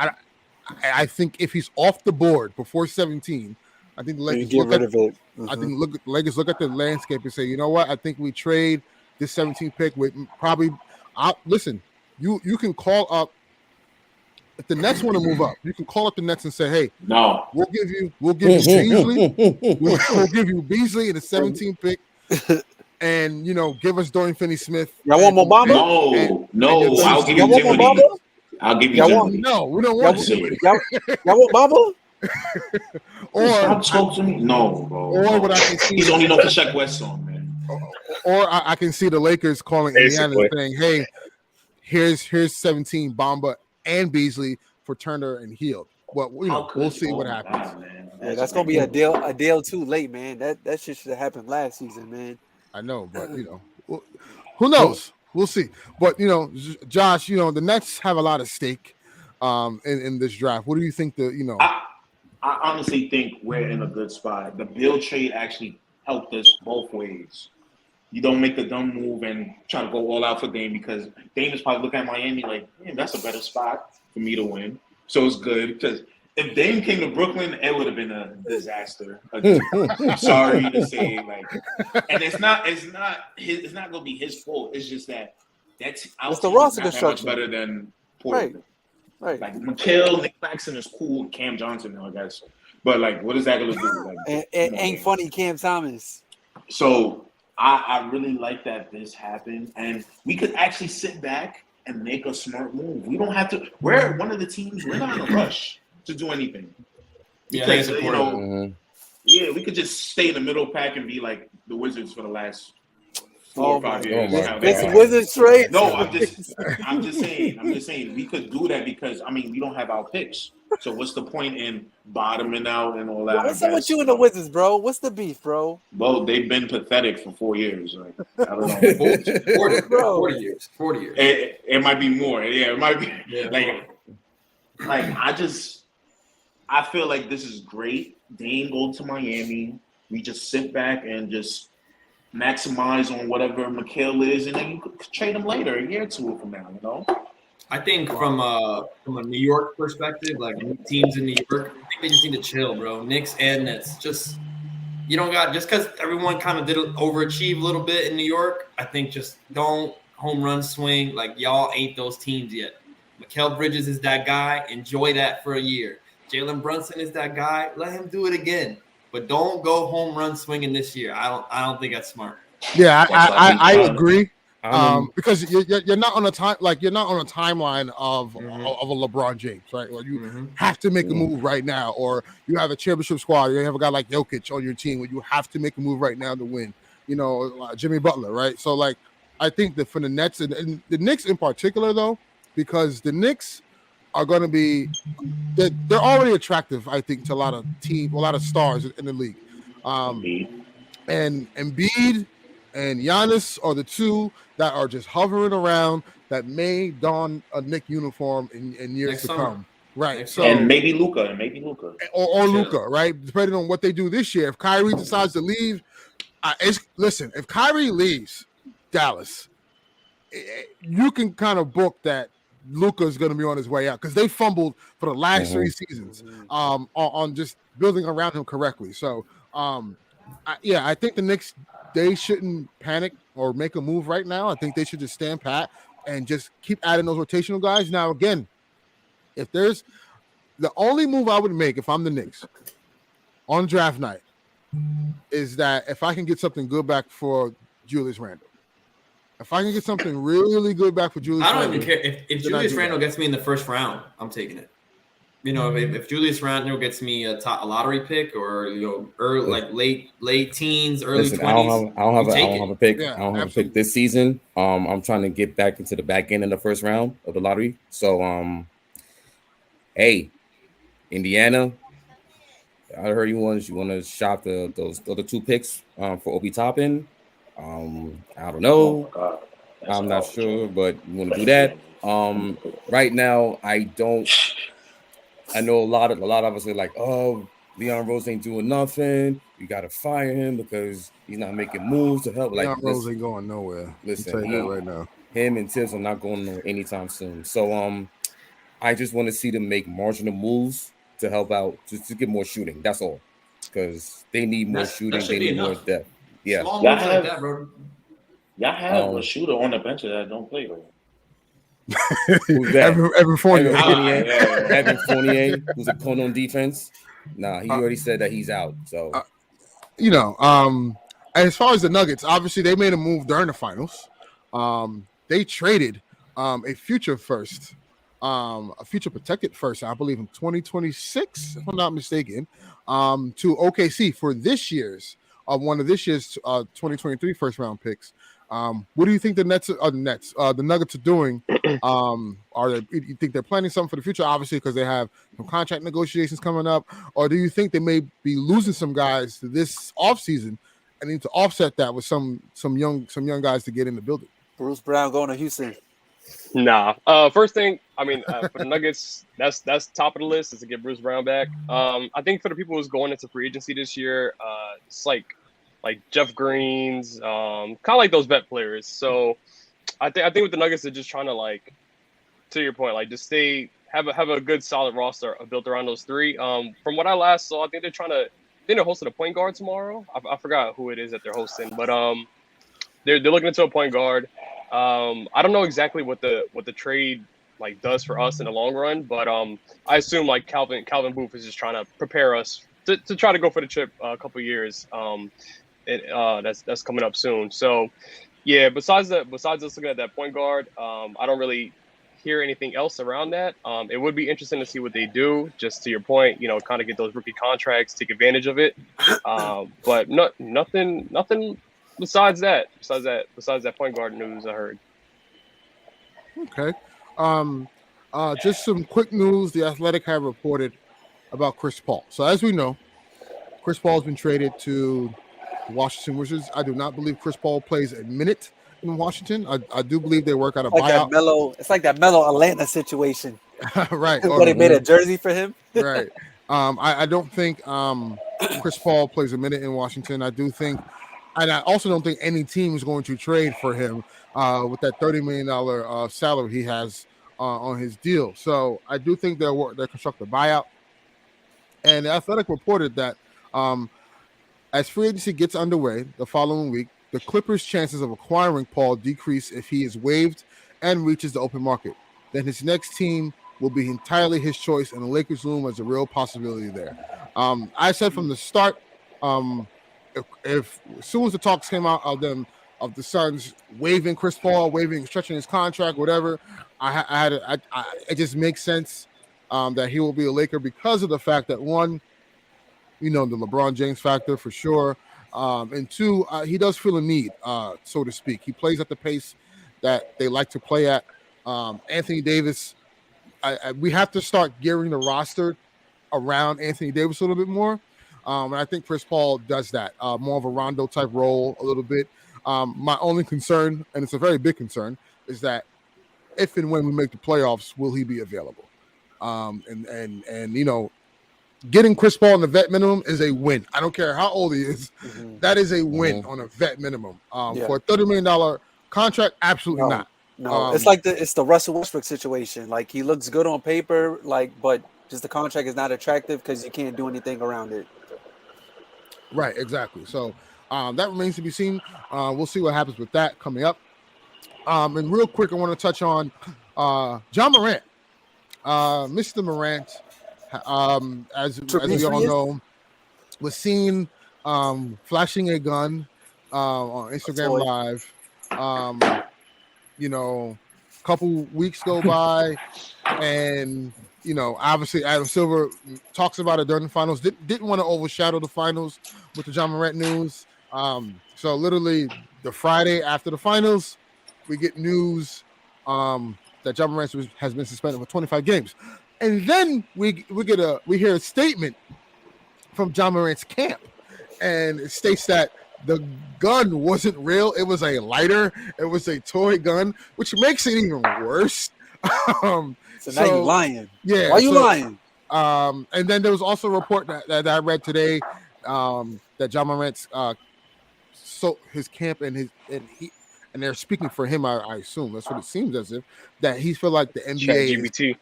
I think if he's off the board before 17, I think the Lakers get rid of it. I think the Lakers look at the landscape and say, you know what? I think we trade this 17th pick with probably. Listen, you can call up if the Nets want to move up. You can call up the Nets and say, hey, no, we'll give you Beasley. we'll give you Beasley in the 17th pick. And give us Dorian Finney-Smith. Y'all want Mobamba? No, I'll give you Dinwiddie. I'll give you Dinwiddie. No, we don't want y'all want Bamba? Or stop talking to me. No, bro. Or what I can see, he's only known for Sheck West song, man. Or I can see the Lakers calling Indiana and saying, "Hey, here's 17 Bamba and Beasley for Turner and Hield." Well, we'll see what happens. Yeah, that's gonna be a deal too late, man. That shit should have happened last season, man. I know, but who knows? We'll see. But Josh, the Nets have a lot of stake in this draft. What do you think? I honestly think we're in a good spot. The Beal trade actually helped us both ways. You don't make the dumb move and try to go all out for Dame because Dame is probably looking at Miami like, man, that's a better spot for me to win. So it's good because if Dame came to Brooklyn, it would have been a disaster. Sorry to say, and it's not gonna be his fault. It's just that's the roster construction better than Portland. Right. Like McHale, Nick Claxton is cool. Cam Johnson, I guess. But what is that gonna do? Ain't funny, Cam Thomas. So I really like that this happened, and we could actually sit back and make a smart move. We don't have to. We're one of the teams. We're not in a rush to do anything. Because, we could just stay in the middle pack and be like the Wizards for the last 4 or 5 years. This Wizards trade. No, I'm just saying we could do that because we don't have our picks. So what's the point in bottoming out and all that? What's up with you and the Wizards, bro? What's the beef, bro? Well, they've been pathetic for 4 years. I don't know. 40 years. It might be more. Yeah, it might be. Yeah, I feel like this is great. Dame go to Miami. We just sit back and just maximize on whatever McHale is, and then you could trade him later, a year or two from now. I think from a New York perspective, teams in New York, I think they just need to chill, bro. Knicks and Nets, just because everyone kind of did overachieve a little bit in New York. I think just don't home run swing. Y'all ain't those teams yet. Mikal Bridges is that guy. Enjoy that for a year. Jalen Brunson is that guy. Let him do it again. But don't go home run swinging this year. I don't think that's smart. Yeah, I agree. Because you're not on a time you're not on a timeline of a LeBron James, right? Or you have to make a move right now, or you have a championship squad. You have a guy like Jokic on your team where you have to make a move right now to win. Jimmy Butler, right? So I think that for the Nets and the Knicks in particular, though, because the Knicks are going to be they're already attractive, I think, to a lot of stars in the league. And Embiid and Giannis are the two that are just hovering around that may don a Knick uniform in years Next to summer. come. Right. Next So summer. And maybe Luka. or Luka, right? Depending on what they do this year. If Kyrie decides to leave, listen, if Kyrie leaves Dallas, you can kind of book that Luka is going to be on his way out because they fumbled for the last 3 seasons on just building around him correctly. So, I think the Knicks, they shouldn't panic or make a move right now. I think they should just stand pat and just keep adding those rotational guys. Now, again, if there's the only move I would make if I'm the Knicks on draft night is that if I can get something good back for Julius Randle. If I can get something really good back for Julius Randle. I don't even care. If Julius Randle gets me in the first round, I'm taking it. You know, if Julius Randle gets me a lottery pick or early, like late teens, early 20s, I don't have a pick. Yeah, I don't have a pick this season. I'm trying to get back into the back end in the first round of the lottery. So hey, Indiana, I heard you want to shop those other 2 picks for Obi Toppin. I don't know. Oh, I'm not sure, but you want to do that. Right now, I know a lot of us are like, oh, Leon Rose ain't doing nothing. You got to fire him because he's not making moves to help. Leon Rose ain't going nowhere. Listen, I'll tell you that right now. Him and Tibbs are not going nowhere anytime soon. So I just want to see them make marginal moves to help out, just to get more shooting. That's all, because they need more shooting. They need more depth. Yeah, small moves like that, bro. Y'all have a shooter on the bench that don't play though. Who's that? Evan Fournier. Evan Fournier, who's a cone on defense. Nah, he already said that he's out. So, as far as the Nuggets, obviously they made a move during the finals. They traded a future first, a future protected first, I believe in 2026, if I'm not mistaken, to OKC for this year's one of this year's 2023 first round picks. What do you think the Nuggets are doing? You think they're planning something for the future? Obviously, because they have some contract negotiations coming up, or do you think they may be losing some guys to this offseason and need to offset that with some young guys to get in the building? Bruce Brown going to Houston. Nah. First thing, I mean, for the Nuggets, that's top of the list is to get Bruce Brown back. I think for the people who's going into free agency this year, it's like Jeff Green's, kind of like those vet players. So I think with the Nuggets, they're just trying to, to your point, just have a good solid roster built around those 3. From what I last saw, I think they're hosting a point guard tomorrow. I forgot who it is that they're hosting, but they're looking into a point guard. I don't know exactly what the trade does for us in the long run, but I assume Calvin Booth is just trying to prepare us to try to go for the chip a couple years. That's coming up soon. So yeah, besides us looking at that point guard, I don't really hear anything else around that. It would be interesting to see what they do, just to your point, kind of get those rookie contracts, take advantage of it. But nothing besides that point guard news I heard. Okay. Just some quick news. The Athletic have reported about Chris Paul. So as we know, Chris Paul has been traded to Washington Wizards. I do not believe Chris Paul plays a minute in Washington. I do believe they work out a buyout. It's like that Melo Atlanta situation. Right. Where they made a jersey for him. Right. I don't think Chris Paul plays a minute in Washington. I do think, and I also don't think any team is going to trade for him with that $30 million salary he has on his deal. So I do think they'll construct a buyout. And the Athletic reported that as free agency gets underway the following week, the Clippers' chances of acquiring Paul decrease if he is waived and reaches the open market. Then his next team will be entirely his choice, and the Lakers loom as a real possibility there. I said from the start, if as soon as the talks came out of the Suns waiving Chris Paul, stretching his contract, whatever, it just makes sense that he will be a Laker because of the fact that, one, the LeBron James factor for sure, and two, he does feel a need, so to speak. He plays at the pace that they like to play at. Anthony Davis, we have to start gearing the roster around Anthony Davis a little bit more. And I think Chris Paul does that, more of a Rondo type role a little bit. My only concern, and it's a very big concern, is that if and when we make the playoffs, will he be available? And you know, getting Chris Paul on the vet minimum is a win. I don't care how old he is. Mhm. That is a win on a vet minimum. Yeah. For a $30 million contract, absolutely No. not. No, it's like it's the Russell Westbrook situation. Like he looks good on paper, like, but just the contract is not attractive because you can't do anything around it. Right, exactly. So that remains to be seen. We'll see what happens with that coming up. And real quick, I want to touch on Ja Morant. Mr. Morant, as we all know, was seen flashing a gun on Instagram Live. You know, a couple weeks go by, and you know, obviously Adam Silver talks about it during the finals. Didn't want to overshadow the finals with the Ja Morant news. So literally the Friday after the finals, we get news that Ja Morant has been suspended for 25 games, and then we hear a statement from Ja Morant's camp, and it states that the gun wasn't real. It was a lighter. It was a toy gun, which makes it even worse. So now you're lying. Yeah. Why you lying? And then there was also a report that I read today that Ja Morant's his camp and they're speaking for him. I assume that's what it seems as if that he feel like the NBA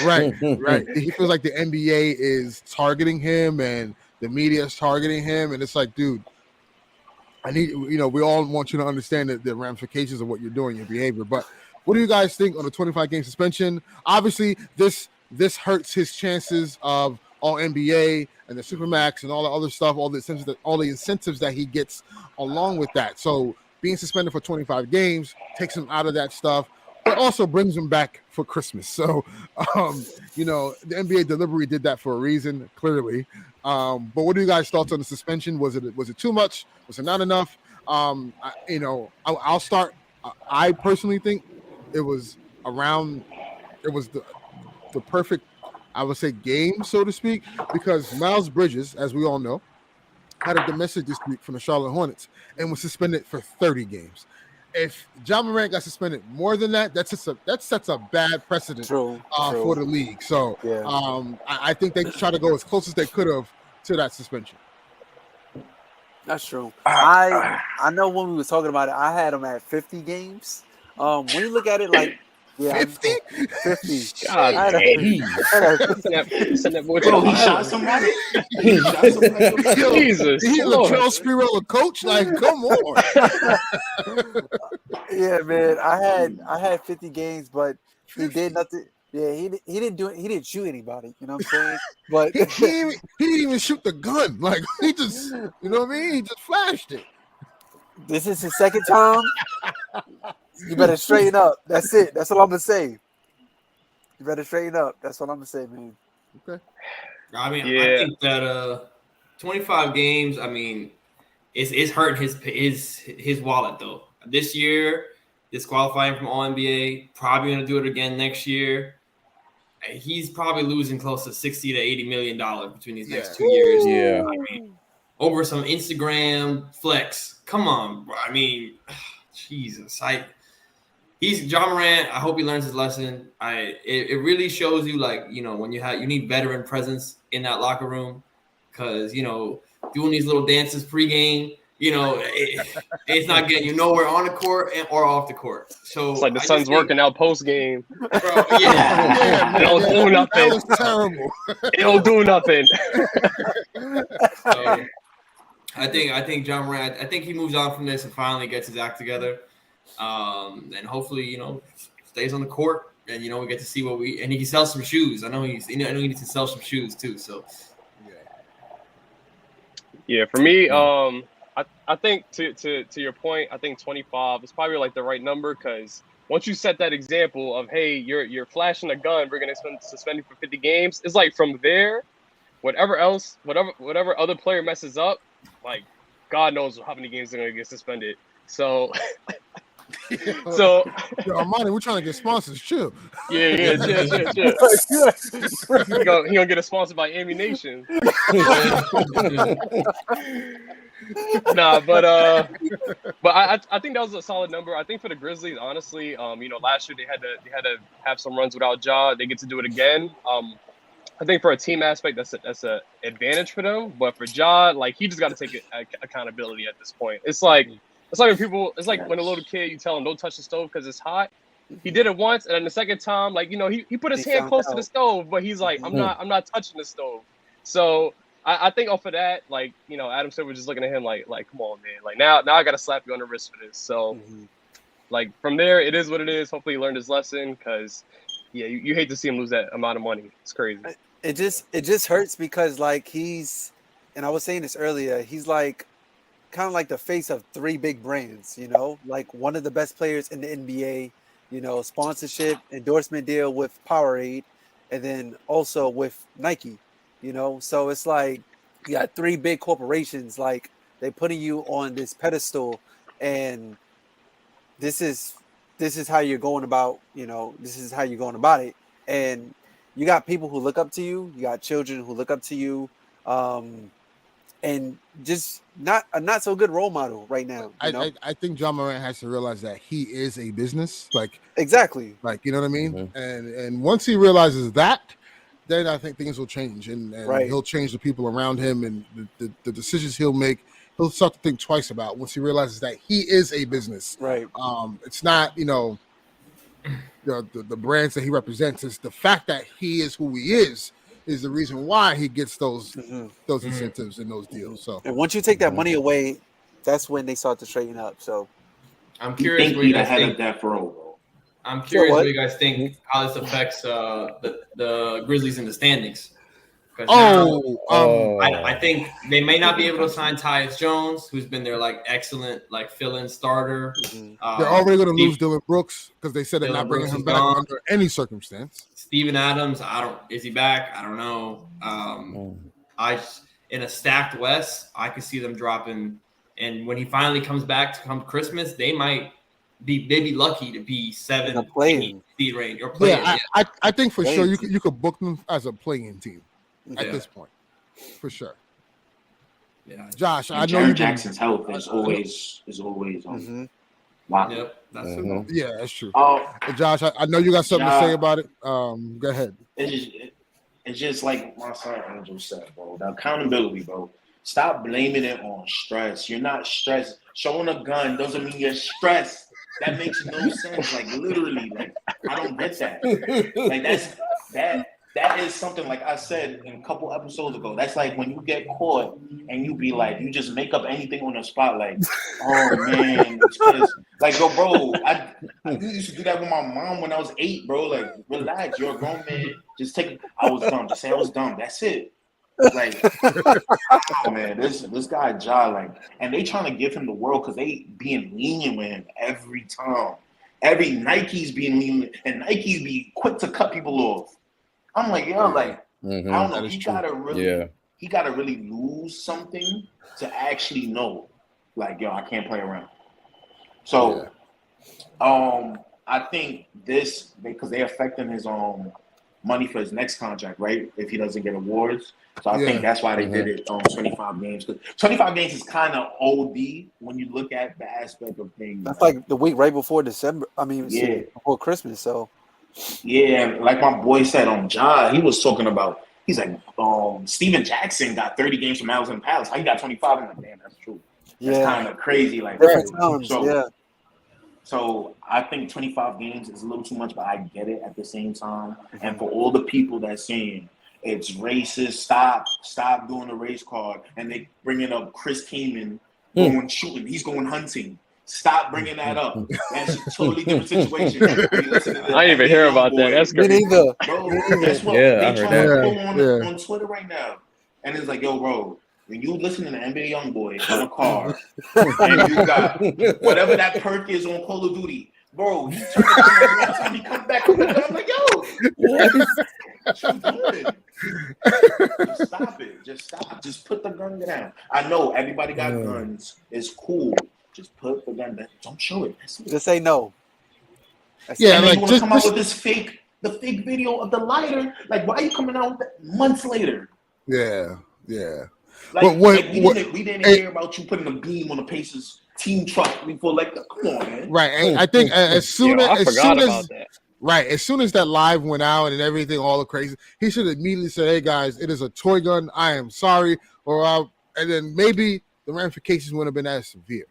right. He feels like the NBA is targeting him and the media is targeting him, and it's like, dude, we all want you to understand the ramifications of what you're doing, your behavior. But what do you guys think on the 25-game suspension? Obviously, this hurts his chances of all NBA and the Supermax and all the other stuff, all the incentives that he gets along with that. So being suspended for 25 games takes him out of that stuff, but also brings him back for Christmas. So, the NBA delivery did that for a reason, clearly. But what are you guys' thoughts on the suspension? Was it too much? Was it not enough? I'll start. I personally think it was the perfect, I would say, game, so to speak, because Miles Bridges, as we all know, had a domestic dispute from the Charlotte Hornets and was suspended for 30 games. If Ja Morant got suspended more than that, that sets a bad precedent for the league. So I think they try to go as close as they could have to that suspension. That's true. I know when we were talking about it, I had him at 50 games. When you look at it, like 50. God damn. Send that boy to Bro, the he shot somebody. Jesus. He's a Charles Spirella coach. Like, come on. Yeah, man. I had 50 games, but he did nothing. Yeah, he didn't shoot anybody. You know what I'm saying? But he didn't even shoot the gun. Like, he just, you know what I mean? He just flashed it. This is his second time. You better straighten up. That's it. That's all I'm gonna say. You better straighten up. That's what I'm gonna say, man. Okay. I mean, I think that 25 games. I mean, it's hurting his wallet though. This year, disqualifying from All NBA. Probably gonna do it again next year. He's probably losing close to $60 to $80 million between these next 2 years. Yeah. I mean, over some Instagram flex. Come on, bro. I mean, Jesus. He's Ja Morant. I hope he learns his lesson. It really shows you, like, when you need veteran presence in that locker room, because doing these little dances pregame, it's not getting you nowhere on the court or off the court. So it's like the Suns working out post game. Bro, yeah. They don't do nothing. That was terrible. They don't do nothing. So, I think Ja Morant. I think he moves on from this and finally gets his act together. And hopefully, stays on the court, and we get to see and he can sell some shoes. I know he needs to sell some shoes too. So, yeah, for me, I think to your point, I think 25 is probably like the right number, because once you set that example of, hey, you're flashing a gun, we're gonna suspend you for 50 games. It's like from there, whatever other player messes up, like God knows how many games they're gonna get suspended. So So Yo, Armani, we're trying to get sponsors. Chill. yeah, chill. He gonna get a sponsored by Ammunition. Nah, but I think that was a solid number. I think for the Grizzlies, honestly, last year they had to have some runs without Ja. They get to do it again. I think for a team aspect, that's a advantage for them. But for Ja, like he just got to take accountability at this point. It's like when a little kid you tell him don't touch the stove because it's hot. He did it once, and then the second time, like he put his hand close to the stove, but he's like, I'm not touching the stove. So I think off of that, like Adam Silver was just looking at him like come on man, like now I got to slap you on the wrist for this. So like from there, it is what it is. Hopefully he learned his lesson because yeah, you hate to see him lose that amount of money. It's crazy. It just hurts because like and I was saying this earlier, he's like kind of like the face of three big brands, like one of the best players in the NBA, sponsorship, endorsement deal with Powerade, and then also with Nike, so it's like you got three big corporations, like they putting you on this pedestal, and this is how you're going about, this is how you're going about it. And you got people who look up to you. You got children who look up to you, and just not a not so good role model right now. I think Ja Morant has to realize that he is a business, exactly, you know what I mean. And once he realizes that, then I think things will change, and he'll change the people around him, and the decisions he'll make. He'll start to think twice about once he realizes that he is a business. Right. It's not the brands that he represents. Is the fact that he is who he is the reason why he gets those incentives and those deals. So, and once you take that money away, that's when they start to straighten up. So, I'm curious what you guys think. That for bro. I'm curious what you guys think how this affects the Grizzlies in the standings. I think they may not be able to sign Tyus Jones, who's been their excellent fill-in starter. They're already going to lose Dylan Brooks because they said they're not bringing him back under any circumstance. Steven Adams, is he back? I don't know. In a stacked West, I could see them dropping. And when he finally comes back to come Christmas, they might be lucky to be 7 seed range or play. Yeah, I think for sure you could book them as a playing team. At this point, for sure. Yeah, Josh, I know Jaren Jackson's health is always locked. Yep, that's yeah, that's true. Josh, I know you got something to say about it. Go ahead. It's just like my son Angel said, bro. The accountability, bro. Stop blaming it on stress. You're not stressed. Showing a gun doesn't mean you're stressed. That makes no sense. Literally, I don't get that. That is something like I said in a couple episodes ago. That's like when you get caught and you be like, you just make up anything on the spot. Like, oh man, it's because bro, I used to do that with my mom when I was 8, bro. Like, relax, you're a grown man. Just take. I was dumb. Just say I was dumb. That's it. Oh man, this guy Ja, and they trying to give him the world because they being lenient with him every time. Every Nike's being lenient, and Nike's be quick to cut people off. I'm like, yo, I don't know. He gotta really lose something to actually know, yo, I can't play around. So, I think this because they're affecting his money for his next contract, right? If he doesn't get awards, so I think that's why they did it 25 games. Because 25 games is kind of OD when you look at the aspect of things. That's like the week right before December. Before Christmas. So. Yeah, like my boy said on Ja, he was talking about. He's like, Steven Jackson got 30 games from Allen Palace. How he got 25? I'm like, damn, that's true. That's kind of crazy. So I think 25 games is a little too much, but I get it at the same time. And for all the people that's saying it's racist, stop doing the race card, and they bringing up Chris Kaman going shooting, he's going hunting. Stop bringing that up. That's a totally different situation. I didn't even hear about that. That's crazy. Me neither. Bro, that's what they trying to go on Twitter right now. And it's like, yo, bro, when you listen to the NBA YoungBoy on a car, and you got whatever that perk is on Call of Duty, bro, he turns around one time he comes back with the I'm like, yo, what you doing? Just stop it. Just stop. Just put the gun down. I know everybody got guns. It's cool. Just put the gun back. Don't show it. That's it. Just say no. Yeah, And then like you want to just come out with the fake video of the lighter. Like, why are you coming out with that months later? yeah. Like, we didn't hey, hear about you putting a beam on the Pacers team truck before. Like, come on, man. right. And I think as soon Yo, I as forgot soon about as that. right, as soon as that live went out and everything, all the crazy, he should immediately say, "Hey guys, it is a toy gun. I am sorry," and then maybe the ramifications wouldn't have been as severe,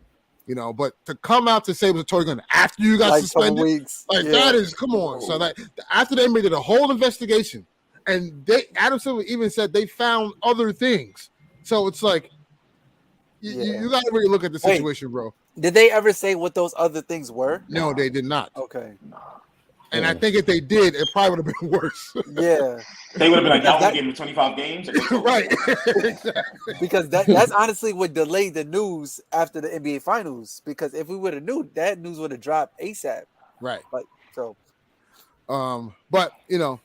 you know. But to come out to say it was a toy gun after you got like suspended, weeks. that is come on. So that after they made it a whole investigation, and Adam Silver even said they found other things. So it's like you got to really look at the situation, bro. Did they ever say what those other things were? No, they did not. Okay. And I think if they did, it probably would have been worse. Yeah. They would have been like, y'all won't give him 25 games. Right. Exactly. Because that's honestly what delayed the news after the NBA Finals. Because if we would have knew, that news would have dropped ASAP. Right. Like so. But you know,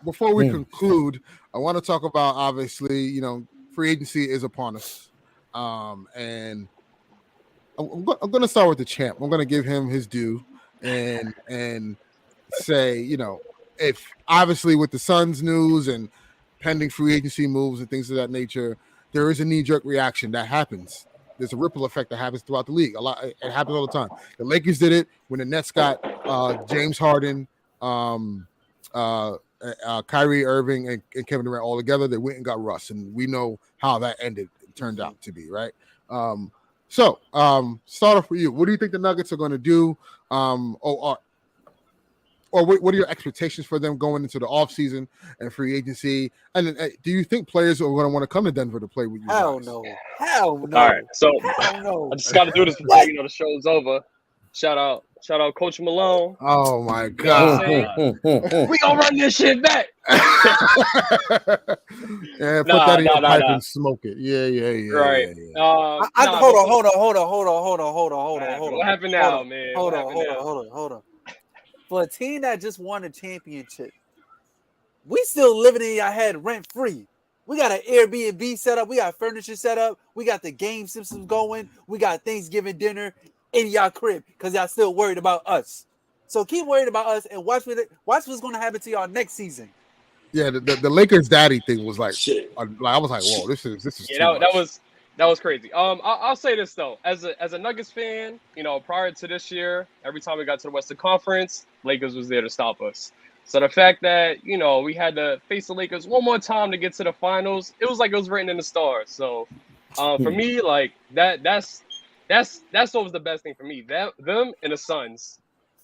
before we conclude, I want to talk about obviously, you know, free agency is upon us. And I'm going to start with the champ. I'm going to give him his due and say, you know, if obviously with the Suns news and pending free agency moves and things of that nature, there is a knee-jerk reaction that happens. There's a ripple effect that happens throughout the league. It happens all the time. The Lakers did it when the Nets got James Harden, Kyrie Irving, and Kevin Durant all together. They went and got Russ, and we know how that turned out to be, right? So start off with you. What do you think the Nuggets are going to do? Or what are your expectations for them going into the offseason and free agency? And then, do you think players are going to want to come to Denver to play with you? Hell no. Hell no. All right, so Hell no. I just got to do this before the show's over. Shout out, Coach Malone. Oh my You know what God! I'm saying? We gonna run this shit back. Yeah, put that in your pipe and smoke it. Yeah. Right. Yeah. Hold on. What happened now, man? Hold on. For a team that just won a championship, we still living in your head rent free. We got an Airbnb set up. We got furniture set up. We got the game systems going. We got Thanksgiving dinner in y'all crib because y'all still worried about us. So keep worried about us and watch what's going to happen to y'all next season. Yeah, the Lakers daddy thing was like, I was like, whoa, this is that was crazy. I'll say this though, as a Nuggets fan, you know, prior to this year, every time we got to the Western Conference, Lakers was there to stop us. So the fact that, you know, we had to face the Lakers one more time to get to the finals, it was like it was written in the stars. So for me, like that's what was the best thing for me. Them and the Suns.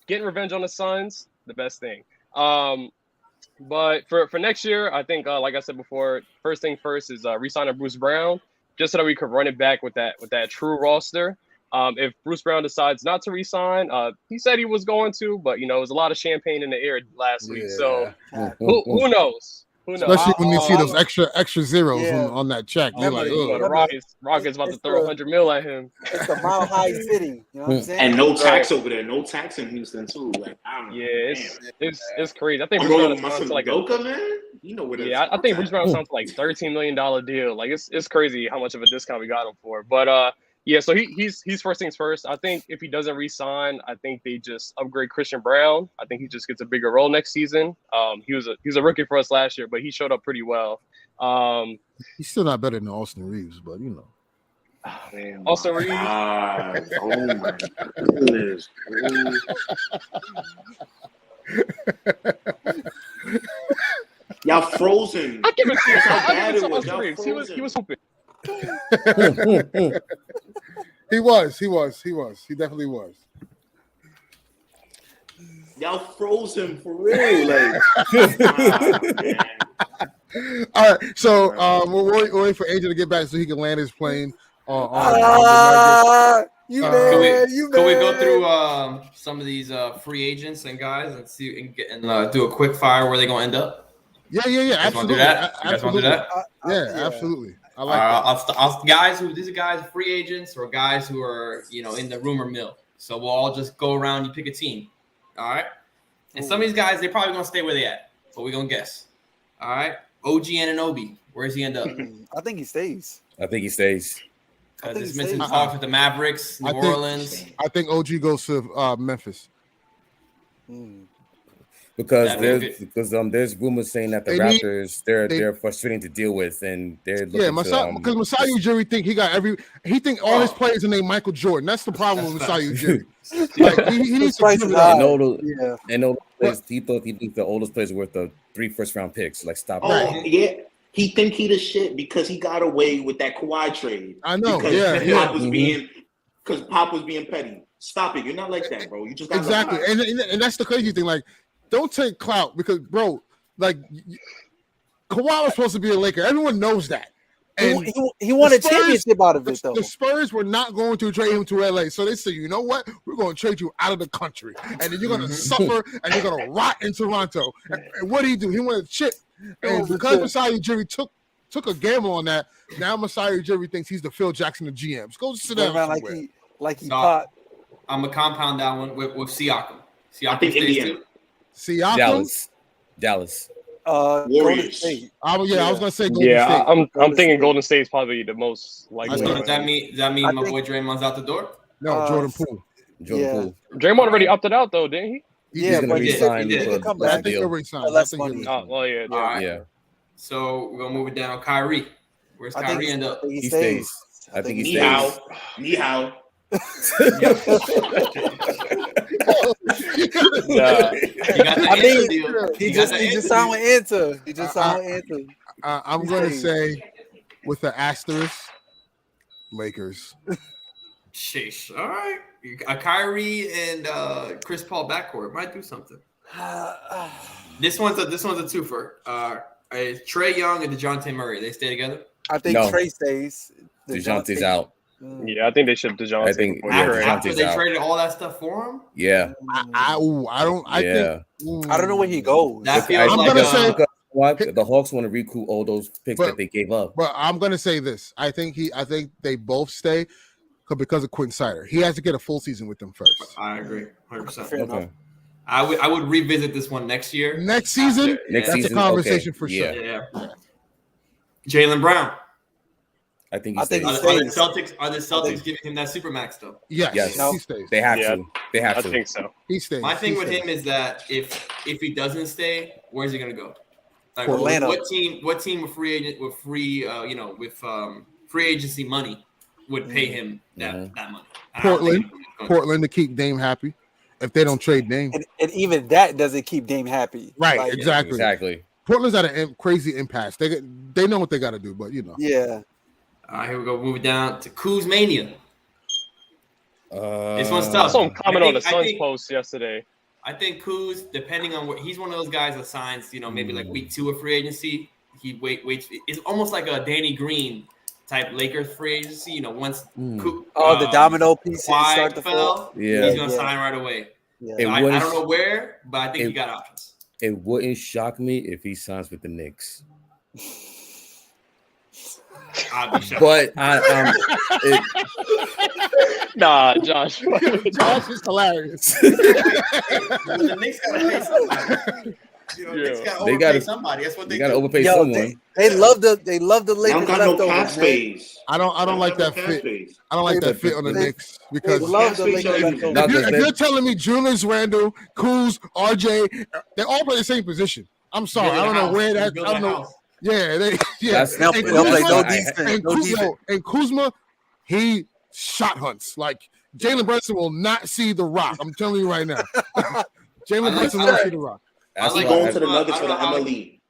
Getting revenge on the Suns, the best thing. But for next year, I think like I said before, first thing first is re-signing Bruce Brown, just so that we could run it back with that true roster. If Bruce Brown decides not to re-sign, he said he was going to, but you know, it was a lot of champagne in the air last week. So who knows? Especially when you see those extra zeros on that check. You're like, oh, the Rockets about to throw $100 million at him. It's the Mile High City. You know what I'm saying? And no tax over there. No tax in Houston too. Like, I don't know. Yeah, it's crazy. I think I'm rolling with my like Goka, man. You know what? Yeah, I think Bruce Brown sounds like $13 million deal. Like it's crazy how much of a discount we got him for. But yeah, so he's first things first. I think if he doesn't re-sign, I think they just upgrade Christian Brown. I think he just gets a bigger role next season. He was a rookie for us last year, but he showed up pretty well. He's still not better than Austin Reeves, but you know. Oh, man. Austin Reeves. Oh my goodness. Y'all frozen. I give it to How bad it was. Austin Reeves. He was hooping. He was. He definitely was. Y'all frozen for real, like. All right, so we're waiting for Angel to get back so he can land his plane. Could we go through some of these free agents and guys and see and do a quick fire where they gonna end up? Yeah. Absolutely. You guys want to do that? Yeah, absolutely. I like that. These are guys free agents or guys who are in the rumor mill. So we'll all just go around. You pick a team. All right. And some of these guys, they're probably gonna stay where they at, but we're gonna guess. All right. OG Anunoby, where does he end up? I think he stays. I think he stays. Because think it's he missing stays. talks with the Mavericks, New Orleans. I think OG goes to Memphis. Because That'd be there's rumors saying that the They need- Raptors they- they're frustrating to deal with, and they're Yeah, looking to because Masai Ujiri think he think all his players are named Michael Jordan. That's the problem with Masai Ujiri. Like he needs to price give is it up. high. and all the Yeah. and all the players, he thought the oldest players were worth the 3 first-round picks. Like, stop. Oh yeah, he think he the shit because he got away with that Kawhi trade. I know. Because Yeah. Pop was being petty. Stop it. You're not like that, bro. You just got Exactly. And that's the crazy thing. Like, don't take clout because, bro, like Kawhi was supposed to be a Laker. Everyone knows that. And He won a the Spurs- championship out of it, though. the Spurs were not going to trade him to LA. So they said, you know what? We're going to trade you out of the country. And then you're going to suffer and you're going to rot in Toronto. And what did he do? He wanted to chip. And because Masai Ujiri took a gamble on that, now Masai Ujiri thinks he's the Phil Jackson of GMs. Go sit down Around somewhere. like he No. caught. I'm gonna compound that one with Siakam. I think stays Indiana. too. Siakam? Dallas. Golden Warriors. State. I was going to say Golden Yeah, State. I'm thinking Golden State's probably the most likely. So does that mean I my think- boy Draymond's out the door? No, Jordan Poole. Jordan Yeah. Draymond Draymond already opted out though, didn't he? Yeah, He's gonna but he resign did. for He could come a I back. think he'll deal. resign. Less I think he'll money. resign. Oh, well, yeah. All right. Yeah, So we're gonna move it down. Kyrie. Where's I think Kyrie end up? he he stays. stays. I think he Ni stays. hao. Ni hao. Nah. He got the I mean, Inter deal. He got the just Inter signed deal. with Inter. He just signed with Inter. I'm He going to stays. say, with the asterisk, Lakers. Sheesh. All right. A Kyrie and Chris Paul backcourt might do something. This one's a twofer. Trey Young and DeJounte Murray. They stay together. I think No. Trey stays. DeJounte's out. Yeah, I think they should DeJounte. I think- before Yeah, they trade. After DeJounte's they out. traded all that stuff for him. Yeah, I I don't know where he goes. That feels I'm like gonna say- because what the Hawks want to recoup all those picks But- that they gave up. But I'm going to say this. I think they both stay because of Quentin Snyder. He has to get a full season with them first. I agree, 100%. Fair enough. Okay, I would revisit this one next year. Next season, After- Next that's season, a conversation okay. for Yeah. sure. Yeah. Jaylen Brown. I think he I think stays. he Are the stays. Celtics giving him that supermax though? Yes, Yes. he stays. They have Yeah, to. They have I to. think so. He stays. My thing He with stays. him is that if he doesn't stay, where's he gonna go? Like Orlando. What team with free agent with free free agency money would pay him that money? I don't Portland. think he's gonna- Portland to keep Dame happy. If they don't trade Dame, And even that doesn't keep Dame happy. right? Like, Exactly. Exactly. Portland's at a crazy impasse. They know what they got to do, but Yeah. All right, here we go. Move it down to Kuz Mania. This one's I tough. saw him comment on the I Suns think- post yesterday. I think Kuz, depending on what he's one of those guys that signs, maybe like week 2 of free agency. He waits. It's almost like a Danny Green type Lakers free agency. Once The domino pieces Kawhi start to fall. fell, Yeah. he's gonna sign right away. Yeah. It So I wouldn't- don't know where, but I think it- he got options. It wouldn't shock me if he signs with the Knicks. I'd be shocked. But Nah, Josh. Josh is hilarious. The Knicks gotta pay somebody. Knicks gotta They overpay gotta- somebody. That's what they they got to do. overpay Yo, someone. they love the They Lakers don't got no leftovers, cap man. space. I don't like that fit. I don't like that fit on the They- Knicks They because love the Cap space Lakers everything. leftovers. No, if you're telling me Julius Randle, Kuz, RJ, they all play the same position. I'm sorry, Building I don't a know house. where that. Build I a don't know. house. Yeah, That's- They'll And play no Kuzma- defense. And Kuzma, he shot hunts. Like Jalen Brunson will not see the rock. I'm telling you right now. Jalen Brunson won't see the rock. That's I like He why going I- to the Nuggets I for don't the know how- MLE.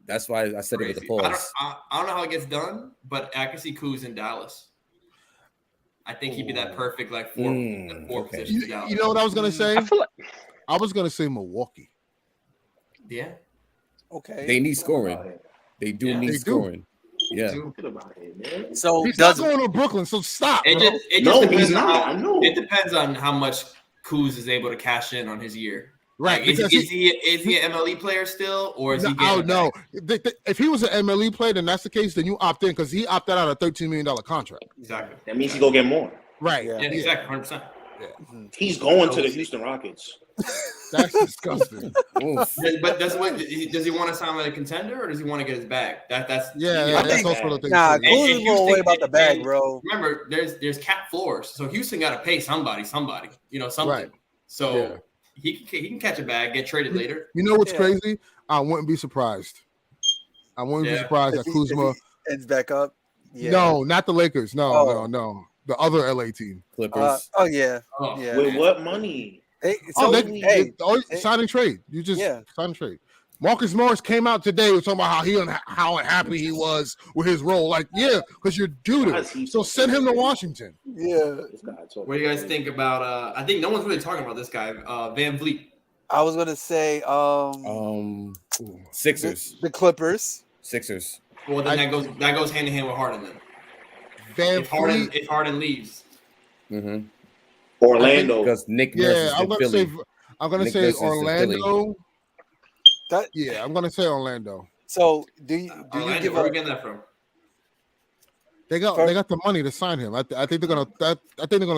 That's why I said it with the Crazy. pause. I don't know how it gets done, but I can see Kuz in Dallas. I think he'd be that perfect four okay. positions. in Dallas. You know what I was gonna say? I feel like I was gonna say Milwaukee. Yeah. Okay. They need scoring. They do Yeah. need They do. scoring. Yeah. Get about it, man. So He's not does going to Brooklyn, so stop. It bro. just, it just No, depends he's on not. how- I know. It depends on how much Kuz is able to cash in on his year. Right, Like, is because he an MLE player still, or is he? Oh getting no! If he was an MLE player, then that's the case. Then you opt in because he opted out a $13 million contract. Exactly. That means he go get more. Right. Yeah. Yeah, exactly. 100%. He's going to the Houston Rockets. That's disgusting. Oof. But does he want to sign with a contender, or does he want to get his bag? That's That's also the thing. Nah, too. Kuz is more worried about the bag, and bro. Remember, there's cap floors, so Houston got to pay somebody, something. Right. So he can catch a bag, get traded later. You know what's crazy? I wouldn't be surprised. I wouldn't be surprised that Kuzma ends back up. Yeah. No, not the Lakers. No. The other LA team. Clippers. With what money? Sign and trade. You just sign and trade. Marcus Morris came out today was talking about how unhappy he was with his role. Like, because you're due to. So send him to Washington. Yeah. What do you guys think about? I think no one's really talking about this guy, Van Vliet. I was gonna say Sixers. The Clippers. Sixers. Well, then that goes hand in hand with Harden then. If Harden leaves. Mm-hmm. Orlando. Because Nick Nurse I'm gonna say Orlando. I'm gonna say Orlando. So do you give where are we getting that from? They got the money to sign him. I think they're gonna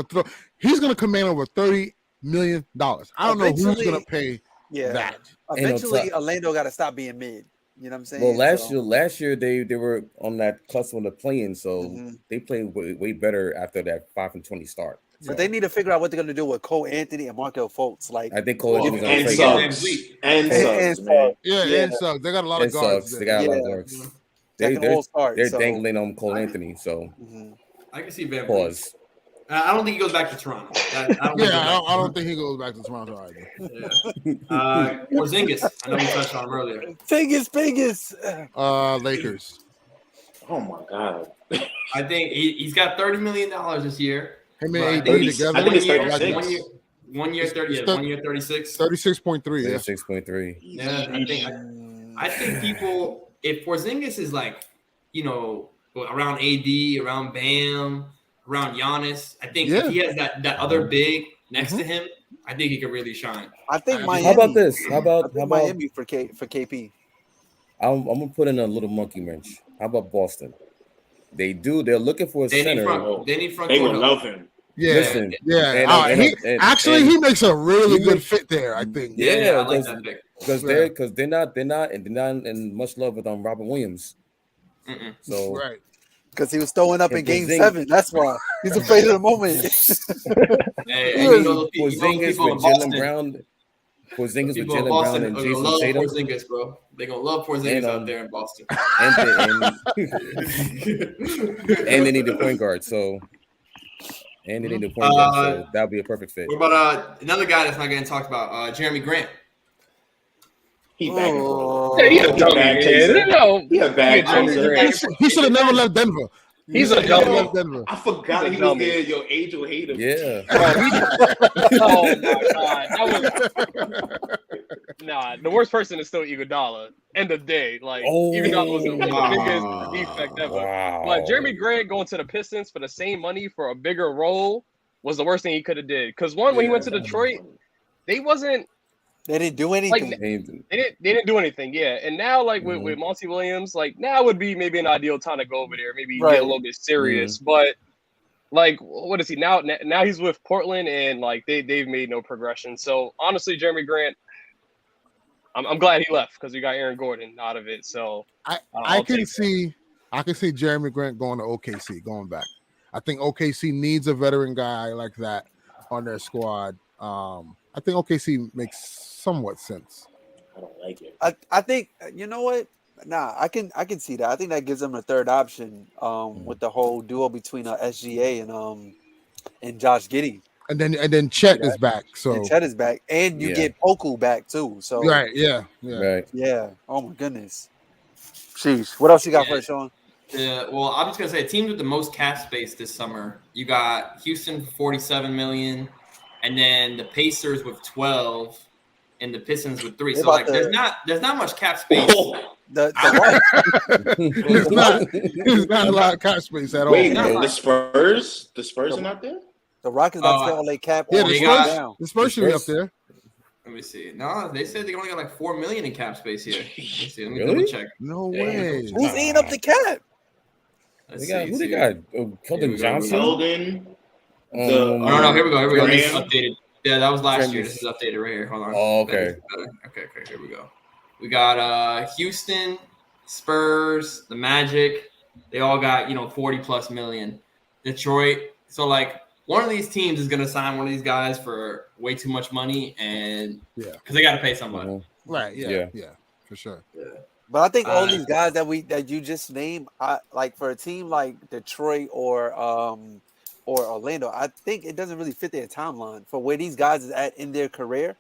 throw. He's gonna command over $30 million. I don't know who's gonna pay that. Eventually, Orlando got to stop being mid. You know what I'm saying? Well, last year they were on that cusp of the play-in, so they played way better after that 5-20 start. But they need to figure out what they're going to do with Cole Anthony and Markel Fultz. Like, I think Cole Anthony's going to play and Suggs. They got a lot of guards. They got a lot of guards. They're dangling on Cole Anthony, so I can see Van pause. I don't think he goes back to Toronto. I don't think he goes back to Toronto either. Porzingis. I know we touched on him earlier. Vegas. Lakers. Oh my God. I think he's got $30 million this year. Him and AD together. I think it's 36. 1 year 30. 1 year 36. 36.3. 36.3. Yeah, I think people, if Porzingis is like, around AD, around Bam, around Giannis, I think if he has that other big next to him, I think he could really shine. I think Miami. How about this? How about Miami for KP? I'm gonna put in a little monkey wrench. How about Boston? They're looking for a center. They need front. They would love him. Yeah, listen, he makes a really good fit there. I think. Yeah, I like that pick because they're not in much love with Robert Williams. So because he was throwing up in Game 7. That's why he's afraid of the moment. Porzingis with Jaylen Brown. Porzingis with Jaylen Brown and Jason Tatum. Porzingis, bro. They're gonna love Porzingis out there in Boston. And they need a point guard. So. And they need a point guard, so that would be a perfect fit. What about another guy that's not getting talked about? Jeremy Grant. He a bag chaser. He should have never left Denver. He's a dumb. I forgot he was there. Yo, Angel hate him. Yeah. Oh my God. Nah, the worst person is still Iguodala. End of day. Like, Iguodala was the biggest defect ever. Wow. But Jeremy Grant going to the Pistons for the same money for a bigger role was the worst thing he could have did. Because when he went to Detroit, they didn't do anything. Like, they didn't do anything, And now, like with Monty Williams, like now would be maybe an ideal time to go over there, maybe get a little bit serious. But like, what is he now? Now he's with Portland, and like they've made no progression. So honestly, Jeremy Grant, I'm glad he left because we got Aaron Gordon out of it. So I can see Jeremy Grant going to OKC, going back. I think OKC needs a veteran guy like that on their squad. I think OKC makes somewhat sense. I don't like it. I think you know what? Nah, I can see that. I think that gives them a third option with the whole duo between SGA and Josh Giddey. And then Chet is back. So and Chet is back, and you get Poku back too. So right. Oh my goodness. Jeez. What else you got for us, Sean? Yeah, well, I'm just gonna say teams with the most cap space this summer. You got Houston for $47 million, and then the Pacers with 12, and the Pistons with 3. So like, there's not much cap space. The There's not a lot of cap space at all. Wait, the Spurs are not there. The Rockets about to spend all their cap. Yeah, the Spurs should be up there. Let me see. No, they said they only got like $4 million in cap space here. Let me double check. No way. Who's eating up the cap? Who they got? Keldon Johnson. Keldon. No. Here we go. This is updated. Yeah, that was last Trend year. is- This is updated right here. Hold on. Oh, okay. Better. Okay, here we go. We got Houston, Spurs, the Magic. They all got 40+ million. Detroit. So like one of these teams is gonna sign one of these guys for way too much money, and because they got to pay somebody. Mm-hmm. Right. Yeah. For sure. Yeah. But I think all these guys that you just named, like for a team like Detroit or Orlando, I think it doesn't really fit their timeline for where these guys is at in their career.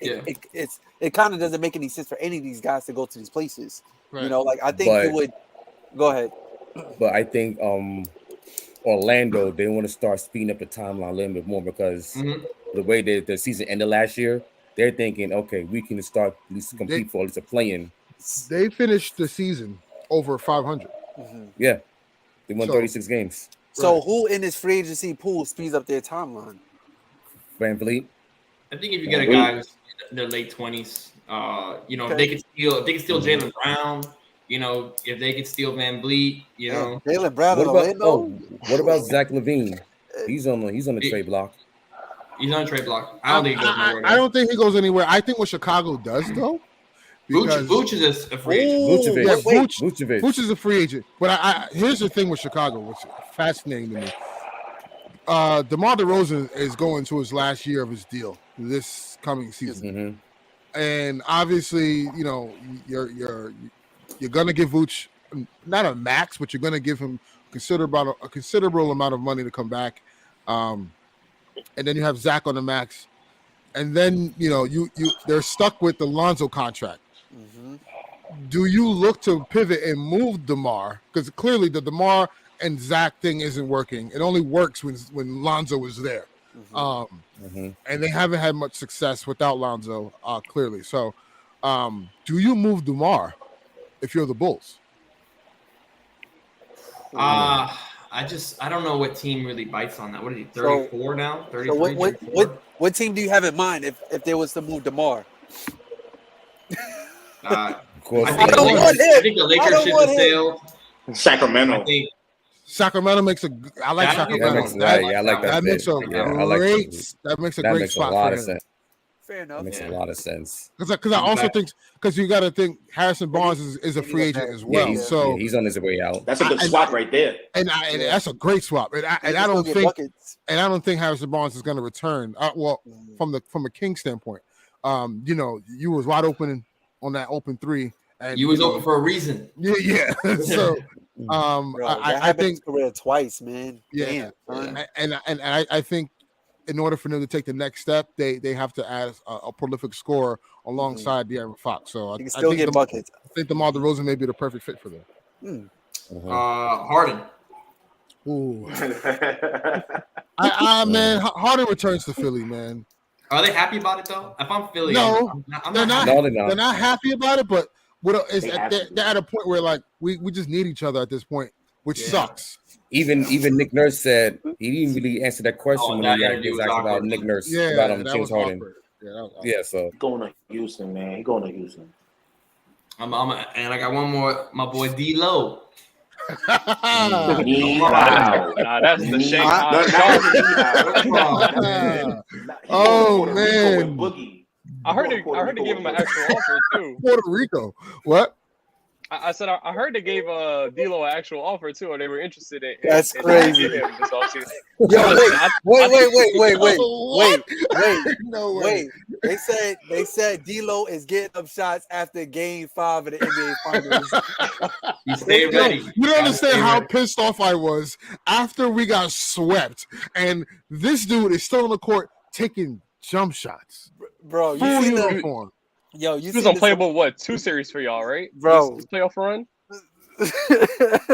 It kind of doesn't make any sense for any of these guys to go to these places. Right. You know, like I think it would. Go ahead. But I think Orlando, they want to start speeding up the timeline a little bit more because the way the season ended last year, they're thinking, okay, we can start at least compete for at least a play-in. They finished the season over 500. Yeah, they won 36 games. So who in this free agency pool speeds up their timeline? VanVleet. I think if you get a guy who's in their late 20s, if they could steal Jaylen Brown, if they could steal VanVleet, Jaylen Brown. What about Zach LaVine? He's on the trade block. He's on a trade block. I don't think he goes nowhere. I don't think he goes anywhere. I think what Chicago does though. Vooch is a free agent. Vooch is a free agent. But here's the thing with Chicago, which is fascinating to me. DeMar DeRozan is going to his last year of his deal this coming season, and obviously, you're gonna give Vooch not a max, but you're gonna give him a considerable amount of money to come back, and then you have Zach on the max, and then they're stuck with the Lonzo contract. Do you look to pivot and move DeMar? Because clearly the DeMar and Zach thing isn't working. It only works when Lonzo is there. And they haven't had much success without Lonzo, clearly. So do you move DeMar if you're the Bulls? I don't know what team really bites on that. What is he, 34 now? 33? So what team do you have in mind if there was to move DeMar? Of course, I think the Lakers should have sailed. Sacramento. I think Sacramento makes a. I like Sacramento. I like that. That makes a great. That makes a great spot for him. Sense. Fair enough. That makes a lot of sense. Because I also think you got to think Harrison Barnes is a free agent as well. So he's on his way out. That's a good swap right there. And that's a great swap. And I don't think Harrison Barnes is going to return. From a King standpoint, you was wide open on that open three. And you was open for a reason. Yeah. So, I think his career twice, man. Yeah, damn, and I think in order for them to take the next step, they have to add a prolific scorer alongside De'Aaron Fox. So I think get buckets. I think DeMar DeRozan may be the perfect fit for them. Harden. Ooh, man, Harden returns to Philly, man. Are they happy about it though? If I'm Philly, no, they're not. They're not happy about it, but they're at a point where like we just need each other at this point, which sucks. Even Nick Nurse said he didn't really answer that question when he was asked about Nick Nurse about James Harden. So going to Houston, man. He going to Houston. And I got one more. My boy D-Lo. Nah, that's the shake. Oh man! I heard to give him an actual offer too. Puerto Rico. What? I said I heard they gave D'Lo an actual offer too, and they were interested in. That's crazy. Him this offseason. Wait. They said D'Lo is getting up shots after Game 5 of the NBA Finals. You stay ready. You don't understand how pissed off I was after we got swept, and this dude is still on the court taking jump shots. Bro, you full see uniform. He was unplayable. 2 series for y'all, right? Bro, this playoff run. He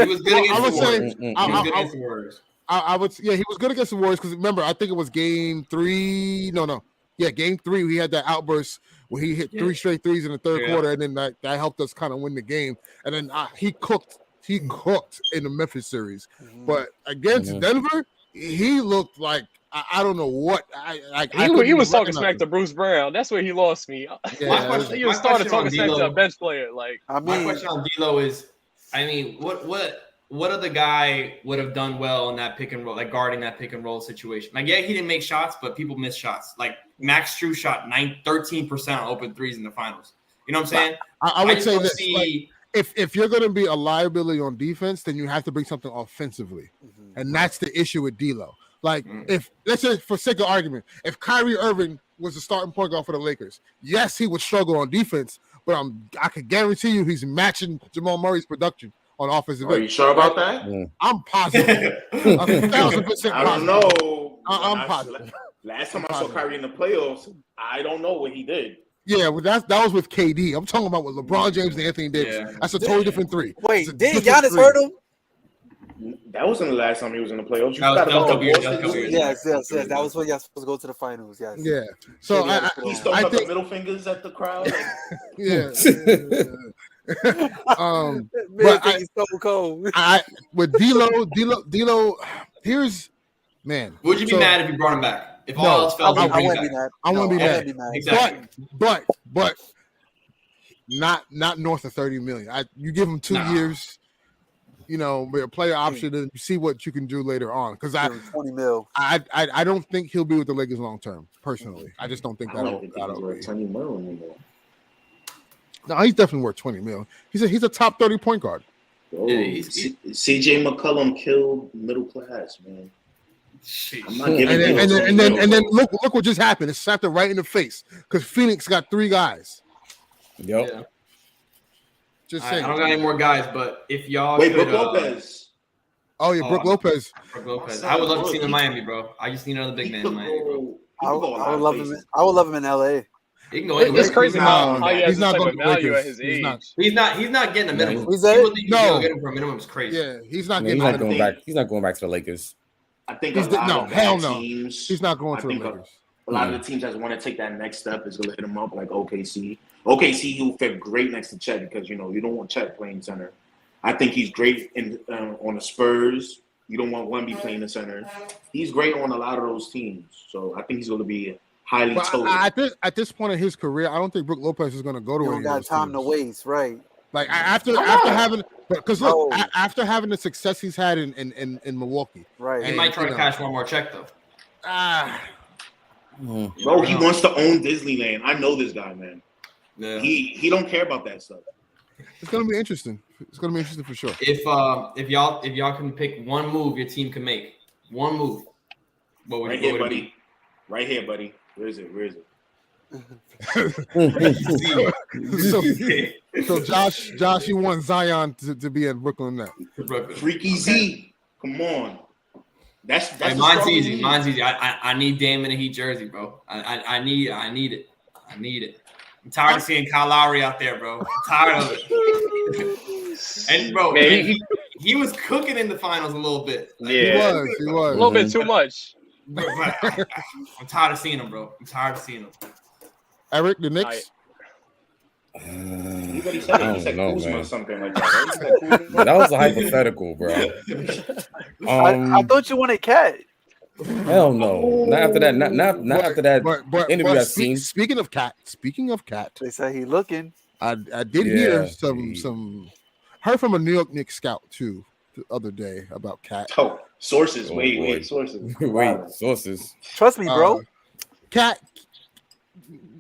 was good against the Warriors. I would say, he was good against the Warriors because remember, I think it was Game 3. Game 3. We had that outburst where he hit 3 straight threes in the third quarter, and then that helped us kind of win the game. And then he cooked in the Memphis series, but against Denver, he looked like. I don't know what he was talking smack to Bruce Brown. That's where he lost me. He was started talking smack to a bench player. Like my question on D'Lo is, what what other guy would have done well in that pick and roll, like guarding that pick and roll situation? Like, yeah, he didn't make shots, but people missed shots. Like Max Strus shot 13% on open threes in the finals. You know what I'm saying? I would say this. See, If you're going to be a liability on defense, then you have to bring something offensively. And that's the issue with D'Lo. Like, if, let's say for sake of argument, if Kyrie Irving was the starting point guard for the Lakers, yes, he would struggle on defense, but I can guarantee you he's matching Jamal Murray's production on offensive. Are you sure about that? I'm positive. 1,000% I don't know. I'm positive. Last time I saw Kyrie in the playoffs, I don't know what he did. Yeah, well, that was with KD. I'm talking about with LeBron James and Anthony Davis. Yeah. That's a totally different three. Wait, did Giannis hurt him? That wasn't the last time he was in the playoffs. That was a couple years ago. Yes. That was when y'all supposed to go to the finals. Yes. Yeah. So He's throwing up the middle fingers at the crowd. Yeah. But he's so cold. With D'Lo, here's man. Would you be mad if you brought him back? If all else fell, I wouldn't be mad. I wouldn't be mad. Exactly. But not north of 30 million. You give him 2 years, you know, with a player option, and see what you can do later on. Because 20 mil. I don't think he'll be with the Lakers long term. Personally, I just don't think that'll be. 20 mil anymore. No, he's definitely worth 20 mil. He's a top 30 point guard. Oh, CJ McCollum killed middle class, man. I'm not giving and then look what just happened. It slapped him right in the face because Phoenix got 3 guys. Yep. Yeah. Just saying. I don't got any more guys, but if y'all Brook Lopez. Oh yeah, Brook Lopez. Brook Lopez. I would love to see him in Miami, bro. I just need another big man in Miami, bro. I would love him. I would love him in LA. He can go anywhere. It's crazy how he has he's not this type going of to value Lakers. at his age. He's not getting a minimum. He's that? People think No. get him for a minimum is crazy. Yeah, he's not He's getting. not going back. He's not going back to the Lakers. I think hell no. teams. He's not going to the think Lakers. A lot of the teams that want to take that next step is going to hit him up like OKC. OKC, he'll fit great next to Chet because you don't want Chet playing center. I think he's great on the Spurs. You don't want Wemby playing the center. He's great on a lot of those teams. So I think he's going to be highly touted. At this point in his career, I don't think Brook Lopez is going to go to. You don't got time to waste, right? Like after having, because look, after having the success he's had in Milwaukee, right? He might try to cash one more check though. Bro, he wants to own Disneyland. I know this guy, man. Yeah. He don't care about that stuff. It's gonna be interesting. It's gonna be interesting for sure. If y'all can pick one move your team can make, one move, what would it be? Right here, buddy. Where is it? So Josh, you want Zion to be in Brooklyn now? Freaky Z, come on. That's hey, mine's easy. I need Dame in a Heat jersey, bro. I need it. I'm tired of seeing Kyle Lowry out there, bro. I'm tired of it. And bro, man, he was cooking in the finals a little bit. Yeah, he was a little bit too much. I'm tired of seeing him, bro. Eric, the Knicks. He said Kuzma or something like that. Right? That was a hypothetical, bro. I thought you wanted Cat. Hell no. Not after that. Not after that interview I've seen. Speaking of Cat, they say he looking. I did hear some. Heard from a New York Knicks scout too the other day about Cat. Oh, sources. Wait, sources. Sources. Trust me, bro. Cat.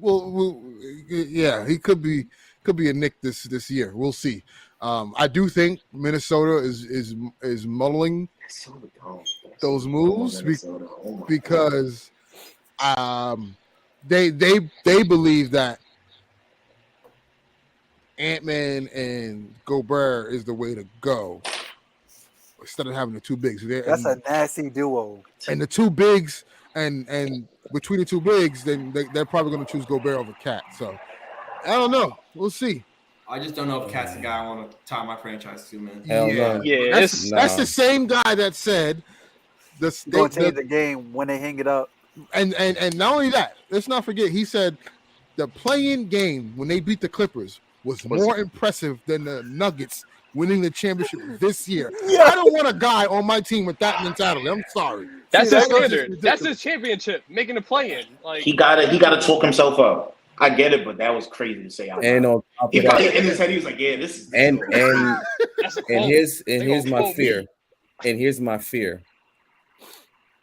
Well, yeah, he could be a Knick this year. We'll see. I do think Minnesota is mulling those moves because they believe that Ant-Man and Gobert is the way to go instead of having the two bigs. That's a nasty duo. And the two bigs and between the two bigs, then they're probably going to choose Gobert over Cat. So I don't know. We'll see. I just don't know if Cat's the guy I want to tie my franchise to, man. Hell no. Yeah, that's the same guy that said going to change the game when they hang it up. And not only that, let's not forget he said the play-in game when they beat the Clippers was more impressive than the Nuggets winning the championship this year. Yeah. I don't want a guy on my team with that mentality. I'm sorry. That's his standard. That's his championship, making the play-in. Like he gotta talk himself up. I get it, but that was crazy to say out loud. And on top He of that, probably in his head, he was like, "Yeah, this is." and That's a and quote. here's They here's gonna my quote fear. me. And here's my fear.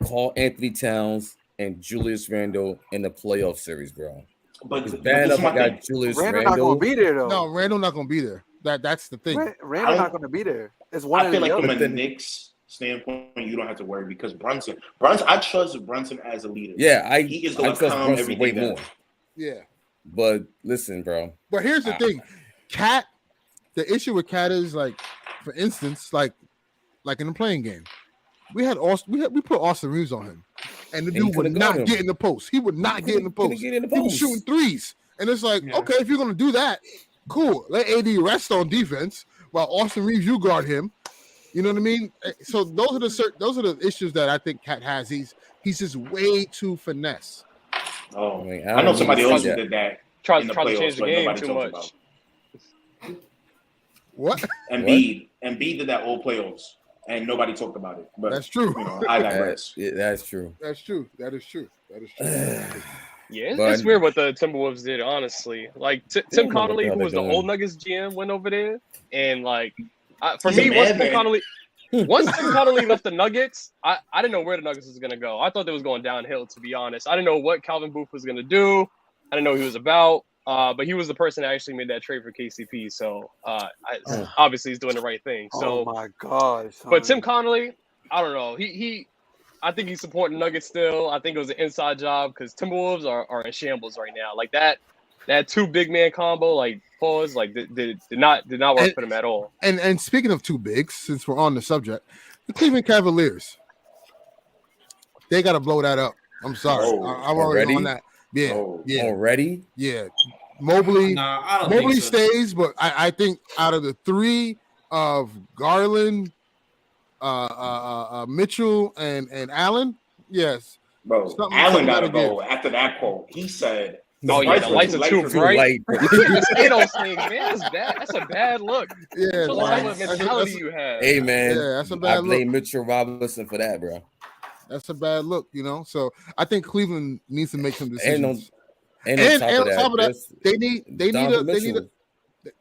Call Anthony Towns and Julius Randle in the playoff series, bro. But It's this bad is enough my we got thing. Julius Randall not Randle. gonna be there though. No, Randall not gonna be there. That's the thing. Randall not gonna be there. It's one I of feel the like from other. a Knicks standpoint, you don't have to worry because Brunson. I trust Brunson as a leader. Yeah, He is I going to trust calm Brunson everything way down. more. Yeah. But listen, bro. But here's the thing. Cat, the issue with Cat is like, for instance, like in the playing game, we put Austin Reeves on him, and the And he dude would couldn't not guard him. get in the post. He would not get in the Couldn't post. get in the He was post. shooting threes, and it's like, Yeah. okay, if you're gonna do that, cool. Let AD rest on defense while Austin Reeves you guard him. You know what I mean? So those are the issues that I think Cat has. He's just way too finesse. Oh, I mean, I know don't somebody even else see who that. did that Tries in the to playoffs, change the but game nobody too talks much. about. What? Embiid did that all playoffs, and nobody talked about it. But That's true. You know, I digress. That's true. That's true. That is true. Yeah, But- it's weird what the Timberwolves did, honestly. Like Tim don't know what Connolly, the hell who was the they're old doing. Nuggets GM, went over there, and like for He's a me, once Tim madman. Connolly, once Tim Connolly left the Nuggets, I didn't know where the Nuggets was gonna go. I thought they was going downhill, to be honest. I didn't know what Calvin Booth was gonna do. I didn't know who he was about. But he was the person that actually made that trade for KCP. So obviously he's doing the right thing. So, oh my gosh! but Tim Connolly, I don't know. I think he's supporting Nuggets still. I think it was an inside job because Timberwolves are in shambles right now. Like that two big man combo, like pause, like did not work for them at all. And speaking of two bigs, since we're on the subject, the Cleveland Cavaliers, they got to blow that up. I'm sorry, Oh, I'm already on that. Yeah, Oh. yeah, Already? yeah. Mobley, Nah, I don't Mobley think so. stays, but I think out of the three of Garland, Mitchell, and Allen, yes, Bro, Something Allen got to gotta go after that quote. He said, Oh yeah, the lights are too bright. Light. You can't say those things, man. That's bad. That's a bad look. yeah. Shows Why? what mentality you have. Hey man, Yeah, that's a I bad look. blame Mitchell Robinson for that, bro. That's a bad look, you know. So I think Cleveland needs to make some decisions. And And on on top top of of that,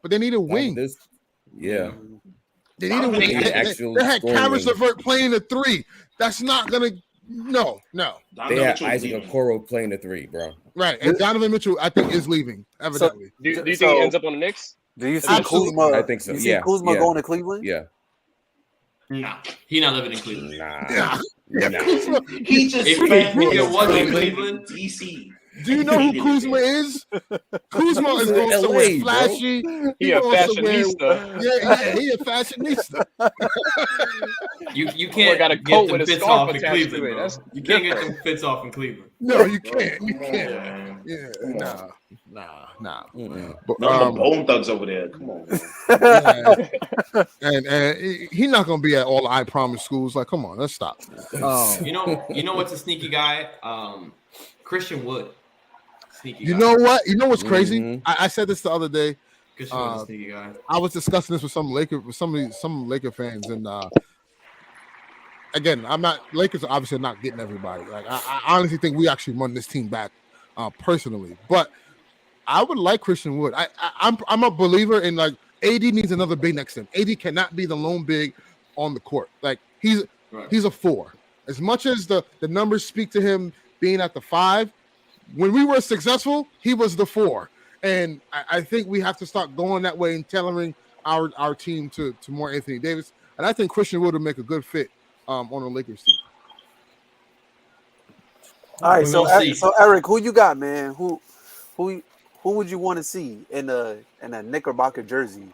They need a wing. Yeah, They need a Donovan wing. Mitchell. They Actual had scoring Cameron wing. LeVert playing the three. That's not gonna. No. they had Isaac Okoro playing the three, bro. Right. And Donovan Mitchell, I think, is leaving. Evidently. Do you think So- he ends up on the Knicks? Do you see Absolutely. Kuzma? I think so. You see Yeah, Kuzma yeah. going to Cleveland? Yeah, Nah, he not living in Cleveland. nah. He just If spent he his was in time Cleveland- DC. Do you know who Kuzma is? Kuzma is going LA, somewhere bro. flashy. He a going somewhere- fashionista. Yeah, he a fashionista. You Boy can't got a get coat them with a fits scarf off in attached to Cleveland, it. bro. That's You can't get different. them fits off in Cleveland. No, you can't. You Come on, can't. man. Yeah, Come on. nah. Mm-mm. But, No bone thugs over there. Come on, man. yeah. and he's not gonna be at all the I Promise schools. Like, come on, let's stop. You know what's a sneaky guy? Christian Wood. Sneaky You guy. know what? You know what's crazy? Mhm. I said this the other day. Christian Wood's a sneaky guy. I was discussing this with some Laker fans, and again, Lakers are obviously not getting everybody. Like, I honestly think we actually won this team back, personally. But I would like Christian Wood. I'm a believer in, like, AD needs another big next to him. AD cannot be the lone big on the court. Like, he's a 4. As much as the numbers speak to him being at the 5, when we were successful, he was the 4. And I think we have to start going that way and tailoring our team to more Anthony Davis. And I think Christian Wood will make a good fit on the Lakers team. All right, We'll see. so Eric, who you got, man? Who would you want to see in a Knickerbocker jersey?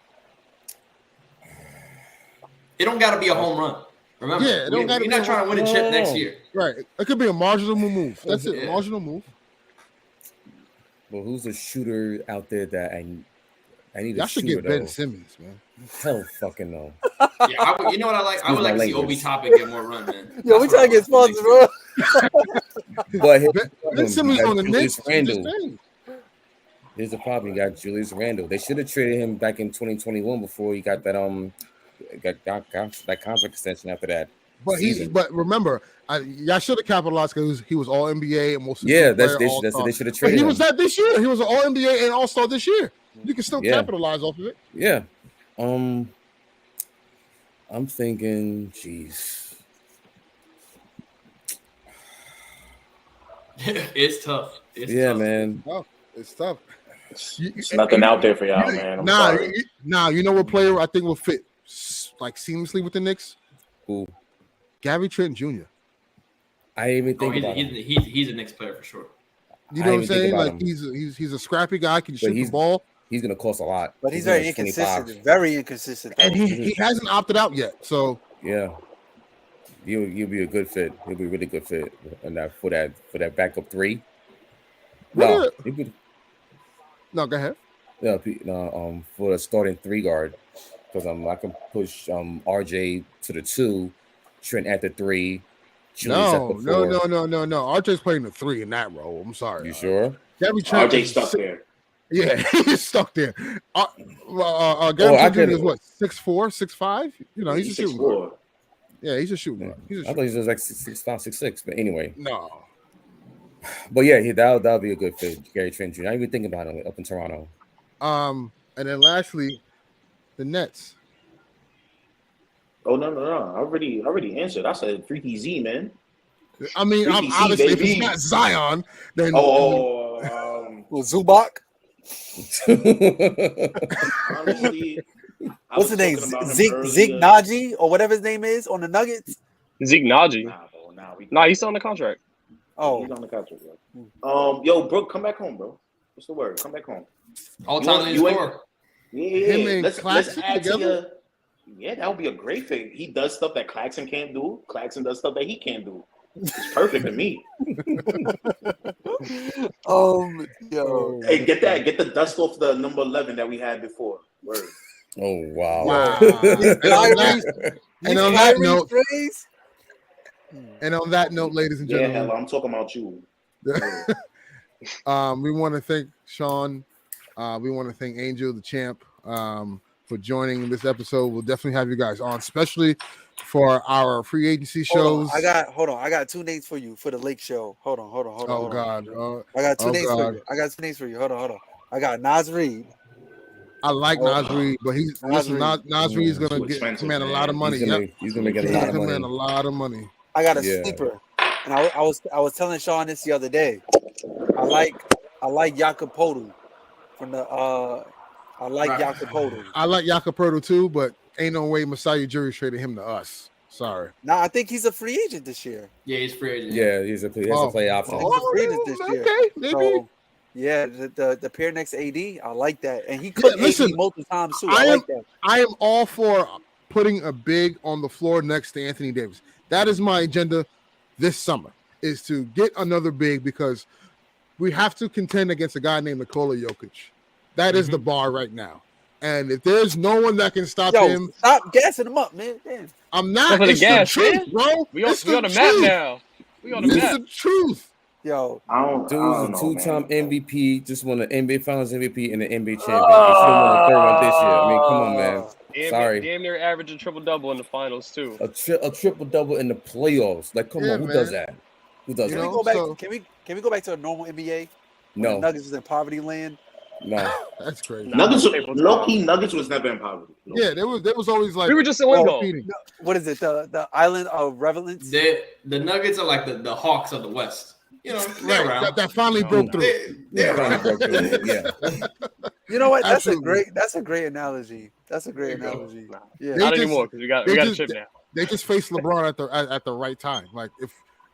It don't got to be a home run. Remember, Yeah, it don't gotta we're be not a trying to win a chip next year. Right. It could be a marginal move. That's it. Yeah. Marginal move. Well, who's a shooter out there that I need Y'all a should shooter get Ben though? Simmons, man. Hell fucking no. Yeah, you know what I like? I would Excuse my like to see Obi language. Toppin get more run, man. Yo, we That's what trying to I get sponsored, bro. But here's Ben Simmons on the Julius Knicks. Randle. Here's the problem. You got Julius Randle. They should have traded him back in 2021 before he got that that contract extension after that. season. But remember, y'all should have capitalized because he was all NBA and most Yeah, player, that's they all-star. should have But traded he him. was that this year. He was an all NBA and all star this year. You can still Yeah. capitalize off of it. Yeah. I'm thinking, jeez. It's tough. It's Yeah, tough. man. It's tough. It's nothing out there for y'all, man. I'm sorry. You know what player I think will fit like seamlessly with the Knicks? Who? Gary Trent Jr. I didn't even think about him. He's a Knicks player for sure. You know what I'm didn't think saying? about Like him. he's a scrappy guy, can shoot the he's- ball, He's gonna cost a lot. But he's gonna very be 25. inconsistent. Very inconsistent. and he hasn't opted out yet. So Yeah. You'll be a good fit. He'll be a really good fit. And that for that backup three. No, Yeah. he could, no, go ahead. for a starting 3 guard. Because I can push RJ to the 2, Trent at the 3, Julius at the 4. No. RJ's playing the 3 in that role. I'm sorry. You sure? Gary Trent RJ is stuck there. Yeah, he's stuck there. Gary I Trent Jr. could- is what, 6'4", 6'5"? You know, he's a shooting guard. 6'4". Yeah, he's a shooting guard. I thought he was like 6'5", 6'6". But anyway. No. But yeah, that'll be a good fit. Gary Trent Jr. I didn't even think about him up in Toronto. And then lastly, the Nets. Oh no. I already answered. I said Freaky Z, man. I mean, Freaky Z, obviously, if baby. it's not Zion, then Well, Zubac. Honestly, I What's was his name? talking about him Zeke earlier. Naji or whatever his name is on the Nuggets. Zeke Naji. Nah, He's still on the contract. Oh, he's on the contract, bro. Yo, Brooke, come back home, bro. What's the word? Come back home. All time leading You ain't- scorer. Yeah, Him and let's Claxton add to together? your. Yeah, that would be a great thing. He does stuff that Claxton can't do. Claxton does stuff that he can't do. It's perfect to me. yo, Hey, get the dust off the number 11 that we had before. Word. Oh wow. Wow. And on that note, ladies and Yeah, gentlemen, hell, I'm talking about you. we want to thank Sean. We want to thank Angel, the champ, for joining this episode. We'll definitely have you guys on, especially for our free agency shows. I got 2 names for you for the Lake Show. Hold on. Oh God. I got 2 names God. for you. Hold on. I got Nas Reed. I like Nas Reed, but Nas Reed is Too gonna expensive, a lot of money. He's gonna get a lot of money. A lot of money. I got a Yeah. sleeper, and I was telling Sean this the other day. I like Jakob from the I like Right. Jakob. I like Jakob too, but ain't no way Masai Ujiri traded him to us. Sorry. Now I think he's a free agent this year. Yeah, he's free agent. Yeah, he has a play option. He's a free agent this year. Okay, maybe. So, yeah, the pair next AD, I like that, and he cooked listen, AD multiple times too. I I am- like that. I am all for putting a big on the floor next to Anthony Davis. That is my agenda this summer, is to get another big because we have to contend against a guy named Nikola Jokic. That is the bar right now. And if there's no one that can stop him, Stop gassing him up, man. Damn. I'm not. Stop the It's gas, the truth, man. bro. We on It's the map truth. now. We on the It's map. the truth. Yo, Dude's a know, 2-time man. MVP, just won an NBA Finals MVP and an NBA champion. He should have won the 3rd one this year. I mean, come on, man. Sorry. Damn near averaging triple-double in the finals too. A triple-double in the playoffs. Like, come Yeah, on, who man. does that? Who does You can that? we go back? so- Can we go back to a normal NBA? When the No, Nuggets was in poverty land. no. That's crazy. Nuggets was never in poverty. Yeah, there was always like We were just in limbo. competing. What is it? The island of relevance? The Nuggets are like the Hawks of the West. You know, they're Right, around. that finally broke through. They're around. Yeah. You know what? Absolutely. That's a great analogy. That's a great There you go. analogy. Nah. Yeah. Not just- anymore because we got they a just- chip now. They just faced LeBron at the right time. Like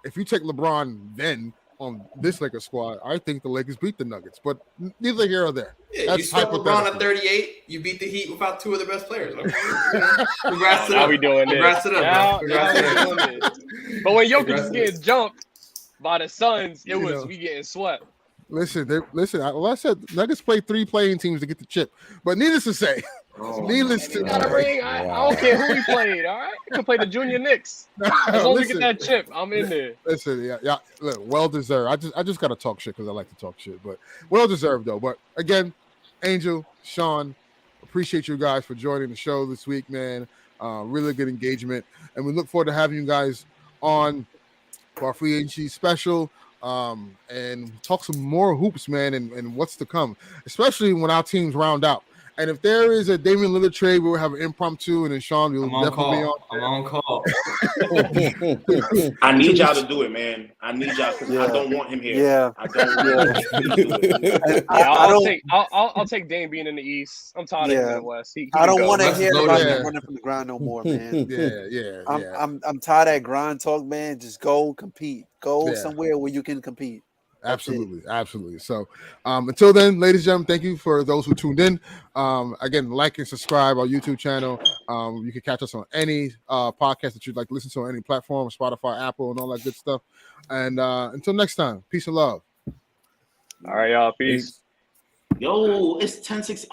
if you take LeBron then on this Lakers squad, I think the Lakers beat the Nuggets. But neither here or there. Yeah, That's you swept LeBron hypothetical. at 38. You beat the Heat without 2 of the best players. Okay. Congrats to Now them. we doing this. Congrats to them, Now bro. Congrats to we them. doing this. But when Jokic Congrats was to getting jumped by the Suns, it You was know. we getting swept. Listen. I said Nuggets played 3 playing teams to get the chip. But needless to say, needless to Got a ring. I don't care who we played. All right, we can play the Junior Knicks as long as we get that chip. I'm in there. Listen, yeah, look, well deserved. I just gotta talk shit because I like to talk shit, but well deserved though. But again, Angel, Sean, appreciate you guys for joining the show this week, man. Really good engagement, and we look forward to having you guys on for our free agency special. And talk some more hoops, man, and what's to come, especially when our teams round out. And if there is a Damian Lillard trade, we'll have an impromptu, and then Sean, you'll definitely be on. I'm on call. I need y'all to do it, man. I need y'all because I don't want him here. Yeah. I don't want him to do it. I'll take Dame being in the East. I'm tired of him in the West. He I don't can go. want to hear about Yeah. him running from the ground no more, man. Yeah. I'm tired of that grind talk, man. Just go compete. Go somewhere where you can compete. Absolutely. So until then, ladies and gentlemen, thank you for those who tuned in. Again, like and subscribe our YouTube channel. You can catch us on any podcast that you'd like to listen to on any platform, Spotify, Apple, and all that good stuff. And until next time, peace and love. All right, y'all. Peace. Yo, it's 10:06.